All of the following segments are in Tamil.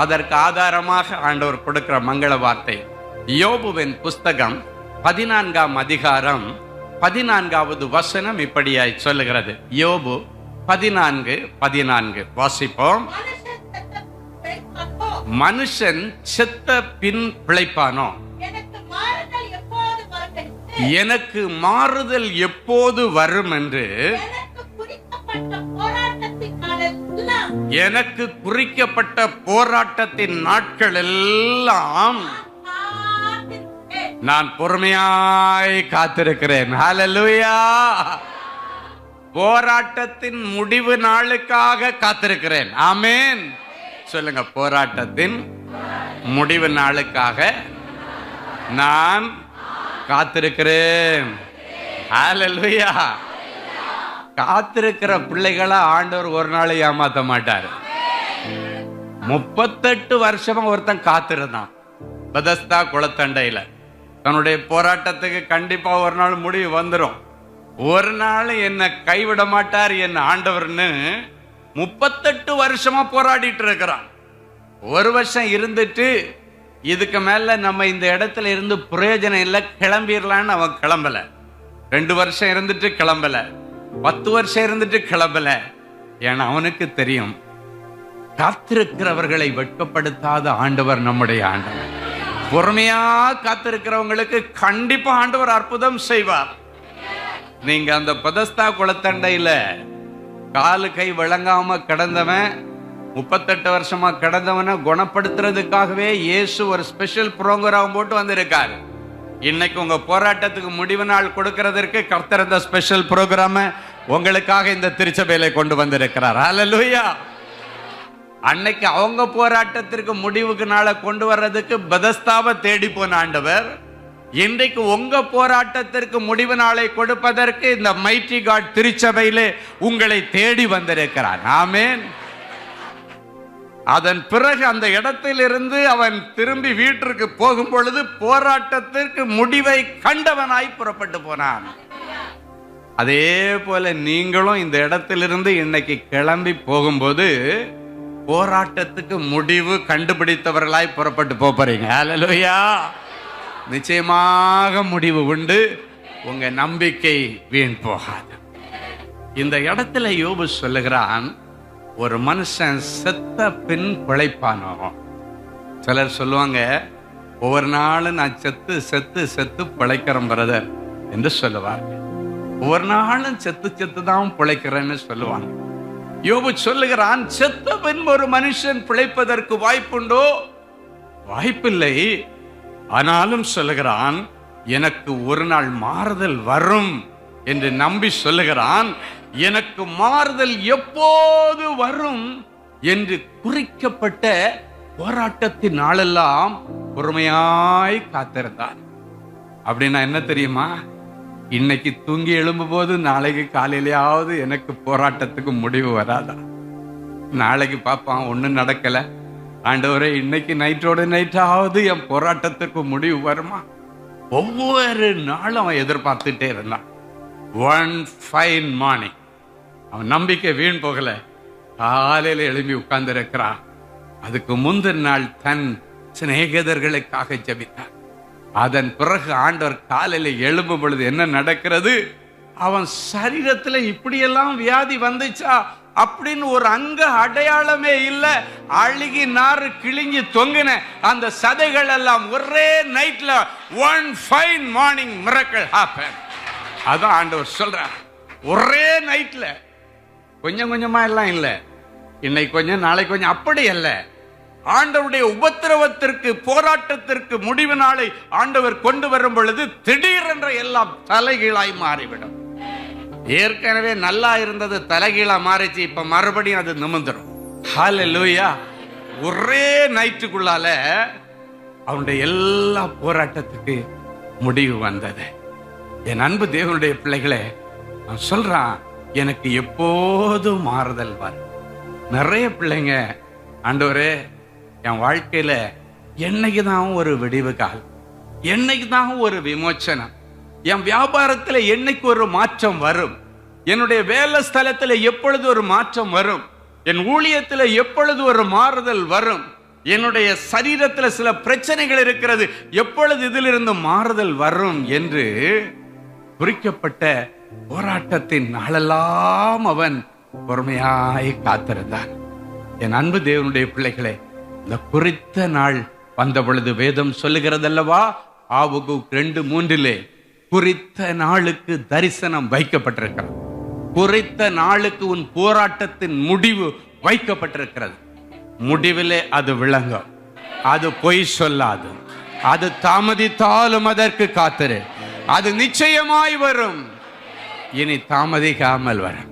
அதற்கு ஆதாரமாக ஆண்டவர் கொடுக்கிற மங்கள வார்த்தை யோபுவின் புஸ்தகம் 14ஆம் அதிகாரம் 14வது வசனம் இப்படியாய் சொல்லுகிறது. யோபு 14:14 வாசிப்போம். மனுஷன் செத்த பின் பிழைப்பானோ? எனக்கு மாறுதல் எப்போது வரும் என்று எனக்கு குறிக்கப்பட்ட போராட்டத்தின் நாட்கள் எல்லாம் நான் பொறுமையாய் காத்திருக்கிறேன். ஹல்லேலூயா. போராட்டத்தின் முடிவு நாளுக்காக காத்திருக்கிறேன். ஆமென் சொல்லுங்க. போராட்டத்தின் முடிவு நாளுக்காக நான் காத்திருக்கிறேன். ஹல்லேலூயா. காத்திருக்கிற பிள்ளைகளை ஆண்டவர் ஒரு நாள் ஏமாத்த மாட்டார். 38 வருஷமா ஒருத்தன் காத்திருந்தான் பெதஸ்தா குளத்தண்டையில. தன்னுடைய போராட்டத்துக்கு கண்டிப்பா ஒரு நாள் முடிவு வந்துடும். ஒரு நாள் என்ன கைவிட மாட்டார் என் ஆண்டவர்னு 38 வருஷமா போராடிட்டு இருக்கிறான். ஒரு வருஷம் இருந்துட்டு இதுக்கு மேல நம்ம இந்த இடத்துல இருந்து பிரயோஜனம் இல்லை, கிளம்பிடலான்னு அவன் கிளம்பல. 2 வருஷம் இருந்துட்டு கிளம்பல, 10 வருஷம் இருந்துட்டு கிளம்பல. ஏன்னா அவனுக்கு தெரியும், காத்திருக்கிறவர்களை வெட்கப்படுத்தாத ஆண்டவர் நம்முடைய ஆண்டவர். பொறுமையா காத்திருக்கிறவங்களுக்கு கண்டிப்பா ஆண்டவர் அற்புதம் செய்வார். நீங்க அந்த பெதஸ்தா குளத்தண்டையில காலு கை விளங்காம கிடந்தவன், 38 வருஷமா கிடந்தவனை குணப்படுத்துறதுக்காகவே இயேசு ஒரு ஸ்பெஷல் ப்ரோக்ராம் போட்டு வந்திருக்காரு. இன்னைக்கு உங்க போராட்டத்துக்கு முடிவு நாள் கொடுக்கிறதற்கு கர்த்தர் இந்த ஸ்பெஷல் ப்ரோக்ராம உங்களுக்காக இந்த திருச்சபையில கொண்டு வந்திருக்கிறார். ஹல்லேலூயா. அன்னைக்கு அவங்க போராட்டத்திற்கு முடிவுக்கு நாளை கொண்டு வர்றதுக்கு பெதஸ்தாவை தேடி போன ஆண்டவர், இன்றைக்கு உங்க போராட்டத்திற்கு முடிவு நாளை கொடுப்பதற்கு இந்த மைட்டி காட் திருச்சபையிலே உங்களை தேடி வந்திருக்கிறார். ஆமென். அதன் பிறகு அந்த இடத்திலிருந்து அவன் திரும்பி வீட்டிற்கு போகும் பொழுது போராட்டத்திற்கு முடிவை கண்டவனாய் புறப்பட்டு போனான். அதே போல நீங்களும் இந்த இடத்திலிருந்து இன்னைக்கு கிளம்பி போகும்போது போராட்டத்துக்கு முடிவு கண்டுபிடித்தவர்களாய் புறப்பட்டு போறீங்க. ஹல்லேலூயா. நிச்சயமாக முடிவு உண்டு. உங்க நம்பிக்கை வீண் போகாது. இந்த இடத்துல யோபு சொல்லுகிறான், ஒரு மனுஷன் செத்த பின் பிழைப்பானோ? சிலர் சொல்லுவாங்க, ஒவ்வொரு நாளும் நான் செத்து செத்து செத்து பிழைக்கிறேன் பிரதர் என்று சொல்லுவாங்க. ஒவ்வொரு நாளும் செத்து செத்து தான் பிழைக்கிறேன்னு சொல்லுவாங்க. யோபு சொல்லுகிறான், செத்த பின் ஒரு மனுஷன் பிழைப்பதற்கு வாய்ப்புண்டோ? வாய்ப்பில்லை. ஆனாலும் சொல்லுகிறான், எனக்கு ஒரு நாள் மாறுதல் வரும் என்று நம்பி சொல்லுகிறான். எனக்கு மாறுதல் எப்போது வரும் என்று குறிக்கப்பட்ட போராட்டத்தின் நாளெல்லாம் பொறுமையாய் காத்திருந்தான். அப்படின்னா என்ன தெரியுமா? இன்னைக்கு தூங்கி எழும்பும் போது நாளைக்கு காலையிலேயாவது எனக்கு போராட்டத்துக்கு முடிவு வராதா? நாளைக்கு பாப்பான் ஒன்னும் நடக்கல, ஆண்டவரே இன்னைக்கு நைட்டோட நைட்டாவது என் போராட்டத்துக்கு முடிவு வருமா? ஒவ்வொரு நாளும் அவன் எதிர்பார்த்துட்டே இருந்தான். ஒன் ஃபைன் மார்னிங் அவன் நம்பிக்கை வீண் போகல. காலையில எழும்பி உட்கார்ந்து இருக்கிறான். அதுக்கு முந்தின நாள் தன் சிநேகிதர்களுக்காக ஜெபித்தான். அதன் பிறகு ஆண்டவர் காலையில எழும்பும் பொழுது என்ன நடக்கிறது? அவன் சரீரத்துல இப்படியெல்லாம் வியாதி வந்துச்சா அப்படின்னு ஒரு அங்க அடையாளமே இல்லை. அழுகி நாறு கிழிஞ்சு தொங்கின அந்த சதைகள் எல்லாம் ஒரே நைட்ல one fine morning miracle happen. அதான் ஆண்டவர் சொல்றார். ஒரே நைட்ல, கொஞ்சம் கொஞ்சமா எல்லாம் இல்லை, இன்னைக்கு கொஞ்சம் நாளைக்கு கொஞ்சம், அப்படி அல்ல. ஆண்டவருடைய உபத்திரவத்திற்கு போராட்டத்திற்கு முடிவு நாளை ஆண்டவர் கொண்டு வரும் பொழுது திடீரென்ற எல்லாம் தலைகீழாய் மாறிவிடும். ஏற்கனவே நல்லா இருந்தது தலைகீழா மாறிச்சு, இப்ப மறுபடியும் அது நிமிர்ந்துடும். ஹல்லேலூயா. ஒரே நைட்டுக்குள்ளால அவனுடைய எல்லா போராட்டத்துக்கு முடிவு வந்தது. என் அன்பு தேவனுடைய பிள்ளைகளே, நான் சொல்றான், எனக்கு எப்போதும் மாறுதல் வரும். நிறைய பிள்ளைங்க, ஆண்டவரே என் வாழ்க்கையில என்னைக்குதான் ஒரு விடிவு கால், என்னைக்குதான் ஒரு விமோச்சனம், என் வியாபாரத்துல என்னைக்கு ஒரு மாற்றம் வரும், என்னுடைய வேலை ஸ்தலத்துல எப்பொழுது ஒரு மாற்றம் வரும், என் ஊழியத்துல எப்பொழுது ஒரு மாறுதல் வரும், என்னுடைய சரீரத்துல சில பிரச்சனைகள் இருக்கிறது, எப்பொழுது இதிலிருந்து மாறுதல் வரும் என்று குறிக்கப்பட்ட போராட்டத்தின் நாளெல்லாம் அவன் பொறுமையாய் காத்திருந்தான். என் அன்பு தேவனுடைய பிள்ளைகளே, இந்த குறித்த நாள் வந்த பொழுது வேதம் சொல்லுகிறதல்லவா, ஆபகுக் 2:3 குறித்த நாளுக்கு தரிசனம் வைக்கப்பட்டிருக்கிறது. குறித்த நாளுக்கு உன் போராட்டத்தின் முடிவு வைக்கப்பட்டிருக்கிறது. முடிவிலே அது விளங்கும், அது பொய் சொல்லாது, அது தாமதித்தாலும் அதற்கு காத்திரு, அது நிச்சயமாய் வரும். இனி தாமதிக்காமல் வரும்.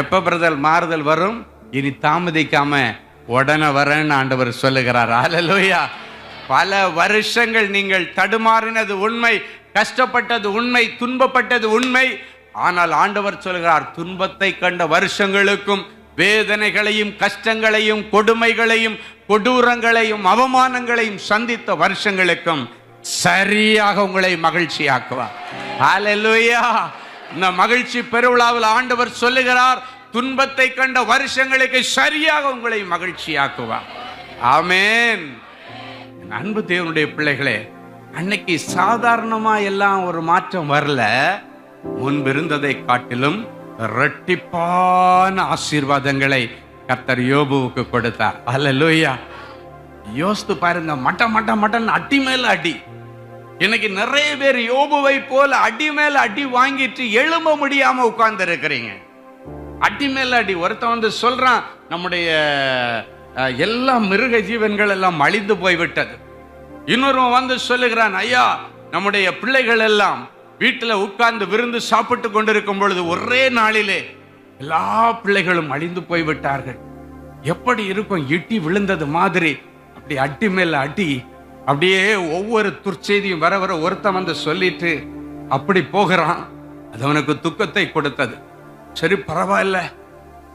எப்ப பிரதர் மாறுதல் வரும்? இனி தாமதிக்காம உடனே வரேன்னு ஆண்டவர் சொல்லுகிறார். அல்லேலூயா. பல வருஷங்கள் நீங்கள் தடுமாறினது உண்மை, கஷ்டப்பட்டது உண்மை, துன்பப்பட்டது உண்மை. ஆனால் ஆண்டவர் சொல்கிறார், துன்பத்தை கண்ட வருஷங்களுக்கும் வேதனைகளையும் கஷ்டங்களையும் கொடுமைகளையும் கொடூரங்களையும் அவமானங்களையும் சந்தித்த வருஷங்களுக்கும் சரியாக உங்களை மகிழ்ச்சியாக்குவார். ஹல்லேலூயா. இந்த மகிழ்ச்சி பெருவிழாவில் ஆண்டவர் சொல்லுகிறார், துன்பத்தை கண்ட வருஷங்களுக்கு சரியாக உங்களை மகிழ்ச்சியாக்குவார். ஆமென். அன்பு தேவனுடைய பிள்ளைகளே, அன்னைக்கு சாதாரணமா எல்லாம் ஒரு மாற்றம் வரல. முன்பிருந்ததை காட்டிலும் இரட்டிப்பான ஆசீர்வாதங்களை கர்த்தர் யோபுவுக்கு கொடுத்தார். அல்லேலூயா. யோசித்து பாருங்க, மட்டன் அடி மேல அடி. இன்னைக்கு நிறைய பேர் யோபுவை போல அடி மேல அடி வாங்கிட்டு எழும்ப முடியாம உட்கார்ந்து இருக்கிறீங்க. அடி மேல அடி. ஒருத்தன் சொல்றான், நம்முடைய எல்லா மிருக ஜீவன்கள் எல்லாம் அழிந்து போய்விட்டது. இன்னொருவன் சொல்லுகிறான், ஐயா நம்முடைய பிள்ளைகள் எல்லாம் வீட்டுல உட்கார்ந்து விருந்து சாப்பிட்டு கொண்டிருக்கும் பொழுது ஒரே நாளிலே எல்லா பிள்ளைகளும் அழிந்து போய்விட்டார்கள். எப்படி இருக்கும்? இட்டி விழுந்தது மாதிரி அப்படி அடி மேல அடி. அப்படியே ஒவ்வொரு துர்ச்செய்தியும் வர வர ஒருத்தன் சொல்லிட்டு அப்படி போகிறான். அது அவனுக்கு துக்கத்தை கொடுத்தது. சரி பரவாயில்ல,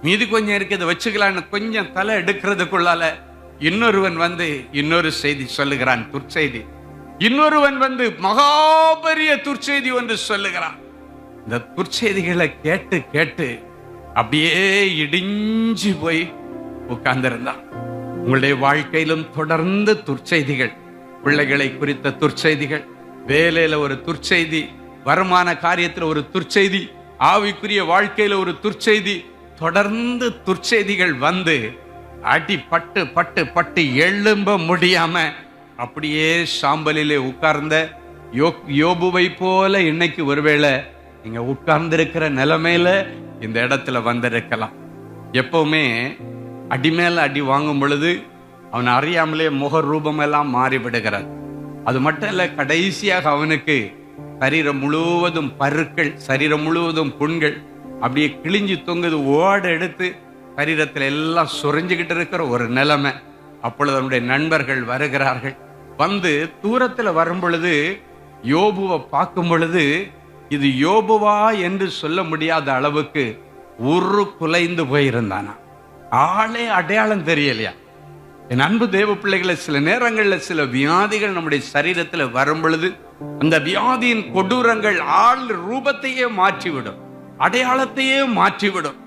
மீதி கொஞ்சம் இருக்குது வச்சுக்கலான்னு கொஞ்சம் தலை எடுக்கிறதுக்குள்ளால இன்னொருவன் இன்னொரு செய்தி சொல்லுகிறான், துர்ச்செய்தி. இன்னொருவன் மகாபெரிய துர்ச்செய்தி ஒன்று சொல்லுகிறான். இந்த துர்ச்செய்திகளை கேட்டு கேட்டு அப்படியே இடிஞ்சு போய் உட்கார்ந்திருந்தான். உங்களுடைய வாழ்க்கையிலும் தொடர்ந்து துர்ச்செய்திகள், பிள்ளைகளை குறித்த துர்ச்செய்திகள், வேலையில ஒரு துர்ச்செய்தி, வருமான காரியத்தில் ஒரு துர்ச்செய்தி, ஆவிக்குரிய வாழ்க்கையில ஒரு துர்ச்செய்தி, தொடர்ந்து துர்ச்செய்திகள் அடி பட்டு பட்டு பட்டு எழும்ப முடியாம அப்படியே சாம்பலிலே உட்கார்ந்த யோபுவை போல இன்னைக்கு ஒருவேளை நீங்க உட்கார்ந்திருக்கிற நிலைமையில இந்த இடத்துல வந்திருக்கலாம். எப்பவுமே அடி மேல அடி வாங்கும் பொழுது அவன் அறியாமலே முக ரூபம் எல்லாம் மாறிவிடுகிறார். அது மட்டும் இல்ல, கடைசியாக அவனுக்கு சரீரம் முழுவதும் பருக்கள், சரீரம் முழுவதும் புண்கள் அப்படியே கிழிஞ்சு தொங்குது. ஓட எடுத்து சரீரத்தில் எல்லாம் சுரைஞ்சுக்கிட்டு இருக்கிற ஒரு நிலைமை. அப்பொழுது அவனுடைய நண்பர்கள் வருகிறார்கள். தூரத்துல வரும் பொழுது யோபுவை பார்க்கும் பொழுது இது யோபுவா என்று சொல்ல முடியாத அளவுக்கு உரு குலைந்து போயிருந்தானா. ஆளே அடையாளம் தெரியலையா? என் அன்பு தேவ பிள்ளைகளை, சில நேரங்கள்ல சில வியாதிகள் நம்முடைய சரீரத்துல வரும் பொழுது அந்த வியாதியின் கொடூரங்கள் ஆள் ரூபத்தையே மாற்றிவிடும், அடையாளத்தையே மாற்றிவிடும்.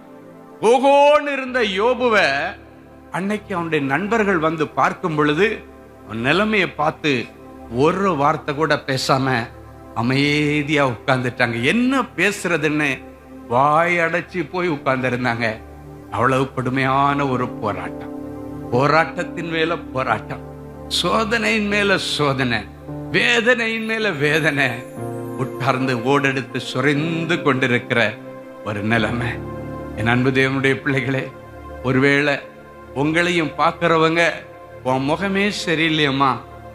ஓகோன்னு இருந்த யோபுவை அன்னைக்கு அவனுடைய நண்பர்கள் பார்க்கும் பொழுது அவன் நிலைமையை பார்த்து ஒரு வார்த்தை கூட பேசாம அமைதியா உட்கார்ந்துட்டாங்க. என்ன பேசுறதுன்னு வாய் அடைச்சி போய் உட்கார்ந்து இருந்தாங்க. அவ்வளவு கொடுமையான ஒரு போராட்டம், போராட்டத்தின் மேல போராட்டம், சோதனையின் மேல சோதனை, வேதனையின் மேல வேதனை, உட்கார்ந்து ஓடெடுத்து சுரைந்து கொண்டிருக்கிற ஒரு நிலைமை. என் அன்பு தேவனுடைய பிள்ளைகளே, ஒருவேளை உங்களையும் பார்க்கிறவங்க, உன் முகமே சரியில்லையம்மா,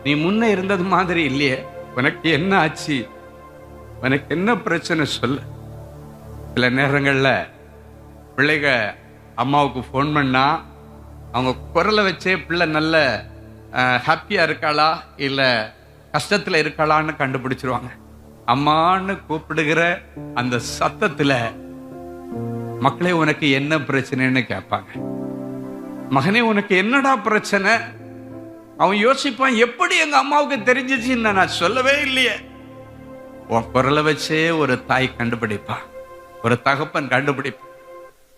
நீ முன்ன இருந்தது மாதிரி இல்லையே, உனக்கு என்ன ஆச்சு, உனக்கு என்ன பிரச்சனை சொல்லு. சில நேரங்கள்ல பிள்ளைக அம்மாவுக்கு ஃபோன் பண்ணா அவங்க குரலை வச்சே பிள்ளை நல்ல ஹாப்பியா இருக்காளா இல்ல கஷ்டத்துல இருக்காளான்னு கண்டுபிடிச்சிருவாங்க. அம்மான்னு கூப்பிடுகிற அந்த சத்தத்துல மக்களே உனக்கு என்ன பிரச்சனைன்னு கேட்பாங்க. மகனே உனக்கு என்னடா பிரச்சனை? அவன் யோசிப்பான், எப்படி எங்க அம்மாவுக்கு தெரிஞ்சிச்சுன்னு நான் சொல்லவே இல்லையே. உன் குரலை வச்சே ஒரு தாய் கண்டுபிடிப்பா, ஒரு தகப்பன் கண்டுபிடிப்பான்.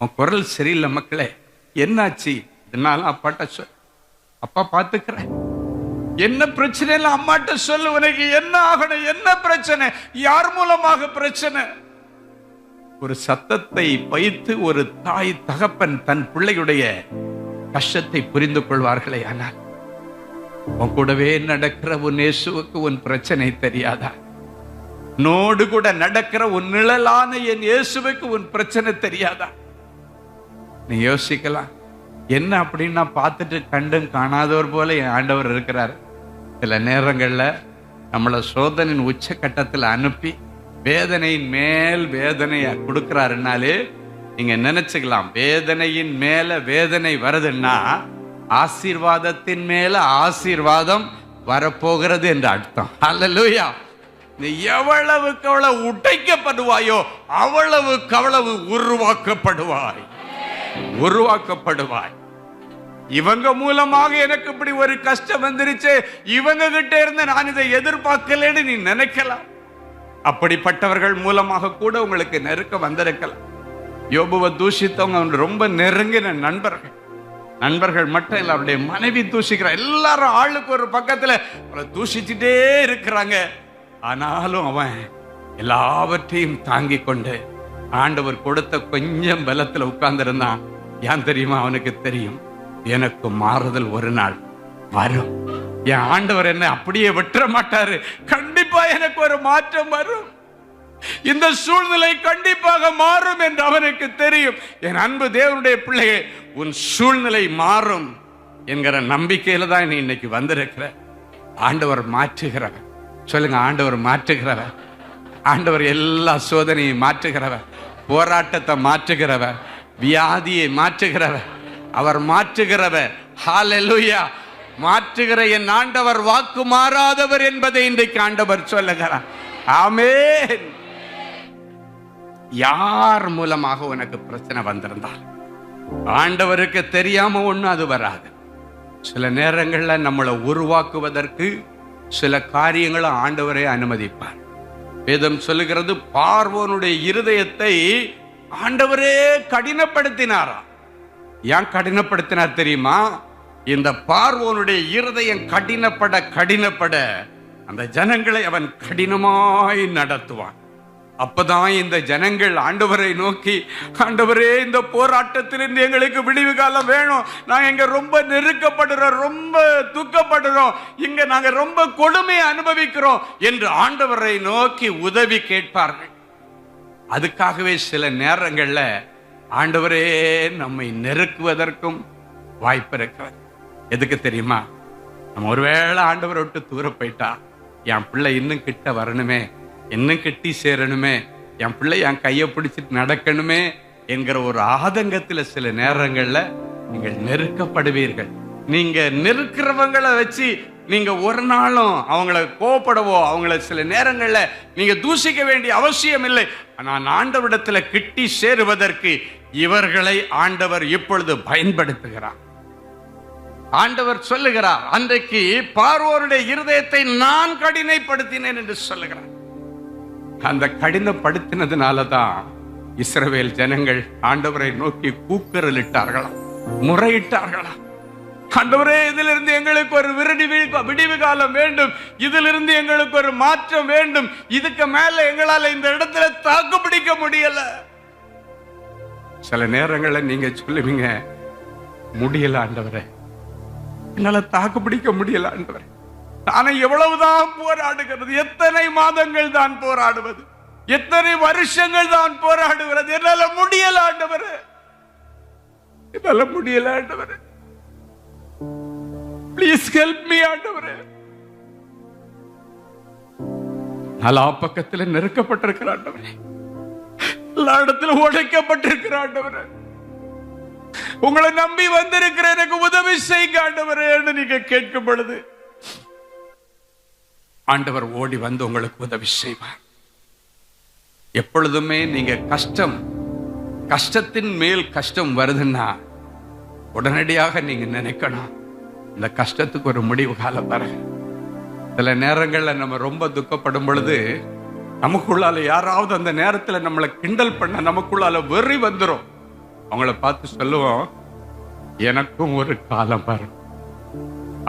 உன் குரல் சரியில்லை மக்களே, என்னாச்சு? இதனால அப்பாட்ட அப்பா பாத்துக்கிறேன். என்ன பிரச்சனை இல்ல அம்மாட்ட சொல்லு, உனக்கு என்ன ஆகணும், என்ன பிரச்சனை, யார் மூலமாக பிரச்சனை. ஒரு சத்தத்தை வைத்து ஒரு தாய் தகப்பன் தன் பிள்ளையுடைய கஷ்டத்தை புரிந்து கொள்வார்களே. ஆனால் உன் கூடவே நடக்கிற உன் இயேசுவுக்கு உன் பிரச்சனை தெரியாதா? நோடு கூட நடக்கிற உன் நிழலான என் இயேசுவுக்கு உன் பிரச்சனை தெரியாதா? நீ யோசிக்கலாம், என்ன அப்படின்னா பார்த்துட்டு கண்டும் காணாதவர் போல என் ஆண்டவர் இருக்கிறார். சில நேரங்கள்ல நம்மளை சோதனையின் உச்சக்கட்டத்தில் அனுப்பி வேதனையின் மேல் வேதனையை கொடுக்கிறாருனாலே நீங்க நினைச்சுக்கலாம், வேதனையின் மேல வேதனை வருதுன்னா ஆசீர்வாதத்தின் மேல ஆசீர்வாதம் வரப்போகிறது என்று அர்த்தம். அல்லேலூயா. நீ எவ்வளவுக்கு அவ்வளவு உடைக்கப்படுவாயோ அவ்வளவுக்கு அவ்வளவு உருவாக்கப்படுவாய். இவங்க மூலமாக எனக்கு இப்படி ஒரு கஷ்டம் வந்துருச்சு, இவங்க கிட்ட இருந்து நான் இதை எதிர்பார்க்கலன்னு நீ நினைக்கலாம். அப்படிப்பட்டவர்கள் மூலமாக கூட உங்களுக்கு நெருக்கம் வந்திருக்கலாம். யோபுவை தூஷித்தவங்க ரொம்ப நெருங்கின நண்பர்கள் மட்டும் இல்ல, அவருடைய மனைவி தூஷிக்கிற எல்லாரும் ஆளுக்கு ஒரு பக்கத்துல தூஷிச்சுட்டே இருக்கிறாங்க. ஆனாலும் அவன் எல்லாவற்றையும் தாங்கி கொண்டு ஆண்டவர் கொடுத்த கொஞ்சம் பலத்துல உட்கார்ந்து இருந்தான். ஏன் தெரியுமா? அவனுக்கு தெரியும், எனக்கு மாறுதல் ஒரு நாள் வரும். என் ஆண்டவர் என்ன அப்படியே விட்டுற மாட்டாரு. கண்டிப்பா எனக்கு ஒரு மாற்றம் வரும், இந்த சூழ்நிலை கண்டிப்பாக மாறும் என்று அவனுக்கு தெரியும். என் அன்பு தேவனுடைய பிள்ளையே, உன் சூழ்நிலை மாறும் என்கிற நம்பிக்கையில தான் நீ இன்னைக்கு வந்திருக்கிற. ஆண்டவர் மாற்றுகிறவர். சொல்லுங்க, ஆண்டவர் மாற்றுகிறவர். ஆண்டவர் எல்லா சோதனையை மாற்றுகிறவர், போராட்டத்தை மாற்றுகிறவர், வியாதியை மாற்றுகிறவர். அவர் மாற்றுகிறவர். ஹல்லேலூயா. மாற்றுகிற என் ஆண்டவர் வாக்கு மாறாதவர் என்பதை இன்றைக்கு ஆண்டவர் சொல்லுகிறார். ஆமென். யார் மூலமாக உனக்கு பிரச்சனை வந்திருந்தால் ஆண்டவருக்கு தெரியாம ஒண்ணு அது வராது. சில நேரங்கள்ல நம்மளை உருவாக்குவதற்கு சில காரியங்களை ஆண்டவரே அனுமதிப்பார். வேதம் சொல்லுகிறது, பார்வோனுடைய இருதயத்தை ஆண்டவரே கடினப்படுத்தினாரா. ஏன் கடினப்படுத்தினார் தெரியுமா? இந்த பார்வோனுடைய இருதயம் கடினப்பட அந்த ஜனங்களை அவன் கடினமாய் நடத்துவான். அப்பதான் இந்த ஜனங்கள் ஆண்டவரை நோக்கி, ஆண்டவரே இந்த போராட்டத்திலிருந்து எங்களுக்கு விடிவு காலம் வேணும், நாங்க இங்க ரொம்ப நெருக்கப்படுறோம், ரொம்ப துக்கப்படுறோம், இங்க நாங்க ரொம்ப கொடுமையை அனுபவிக்கிறோம் என்று ஆண்டவரை நோக்கி உதவி கேட்பார்கள். அதுக்காகவே சில நேரங்கள்ல ஆண்டவரே நம்மை நெருக்குவதற்கும் வாய்ப்பு இருக்கிறது. எதுக்கு தெரியுமா? நம்ம ஒருவேளை ஆண்டவரை விட்டு தூர போயிட்டா, என் பிள்ளை இன்னும் கிட்ட வரணுமே, இன்னும் கிட்டி சேரணுமே, என் பிள்ளை என் கையை பிடிச்சிட்டு நடக்கணுமே என்கிற ஒரு ஆதங்கத்துல சில நேரங்கள்ல நீங்கள் நெருக்கப்படுவீர்கள். நீங்க நெருக்கிறவங்களை வச்சு நீங்க ஒரு நாளும் அவங்கள கோபப்படவோ அவங்கள சில நேரங்கள்ல நீங்க தூசிக்க வேண்டிய அவசியம் இல்லை. ஆனால் ஆண்டவரிடத்துல கிட்டி சேருவதற்கு இவர்களை ஆண்டவர் இப்பொழுது பயன்படுத்துகிறார். ஆண்டவர் சொல்லுகிறார், அன்றைக்கு பார்வோருடைய இருதயத்தை நான் கடினப்படுத்தினேன் என்று சொல்லுகிறார். அந்த கடினப்படுத்தினதுனாலதான் இஸ்ரவேல் ஜனங்கள் ஆண்டவரை நோக்கி கூக்குரலிட்டார்களாம், முறையிட்டார்களாம். ஆண்டவரே, இதிலிருந்து எங்களுக்கு ஒரு விடிவு காலம் வேண்டும், இதிலிருந்து எங்களுக்கு ஒரு மாற்றம் வேண்டும், இதுக்கு மேல எங்களால இந்த இடத்துல தாக்கு பிடிக்க முடியல. சில நேரங்கள்ல நீங்க சொல்லுவீங்க, முடியல ஆண்டவரே, என்னால தாக்கு பிடிக்க முடியல ஆண்டவரே, நானே எவ்வளவுதான் போராடுகிறது, எத்தனை மாதங்கள் தான் போராடுவது, எத்தனை வருஷங்கள் தான் போராடுகிறது, என்னால முடியல ஆண்டவரே, என்னால முடியல ஆண்டவரே, ப்ளீஸ் ஹெல்ப் மீ ஆண்டவரே. எல்லா பக்கத்துல நெருக்கப்பட்டிருக்கிற ஆண்டவரே, எல்லா இடத்துல உடைக்கப்பட்டிருக்கிற ஆண்டவரே, உங்களை நம்பி வந்திருக்கிற எனக்கு உதவி செய்யுங்க ஆண்டவரே என்று நீங்க கேட்கும் பொழுது ஆண்டவர் ஓடி வந்து உங்களுக்கு உதவி செய்வார். எப்பொழுதுமே நீங்க கஷ்டத்தின் மேல் கஷ்டம் வருதுன்னா உடனடியாக நீங்க நினைக்கணும், இந்த கஷ்டத்துக்கு ஒரு முடிவு காலம் வர. சில நேரங்கள்ல நம்ம ரொம்ப துக்கப்படும் பொழுது நமக்குள்ளால யாராவது அந்த நேரத்துல நம்மளை கிண்டல் பண்ண நமக்குள்ளால வெறி வந்துடும். அவங்கள பார்த்து சொல்லுவோம், எனக்கும் ஒரு காலம் வரும்,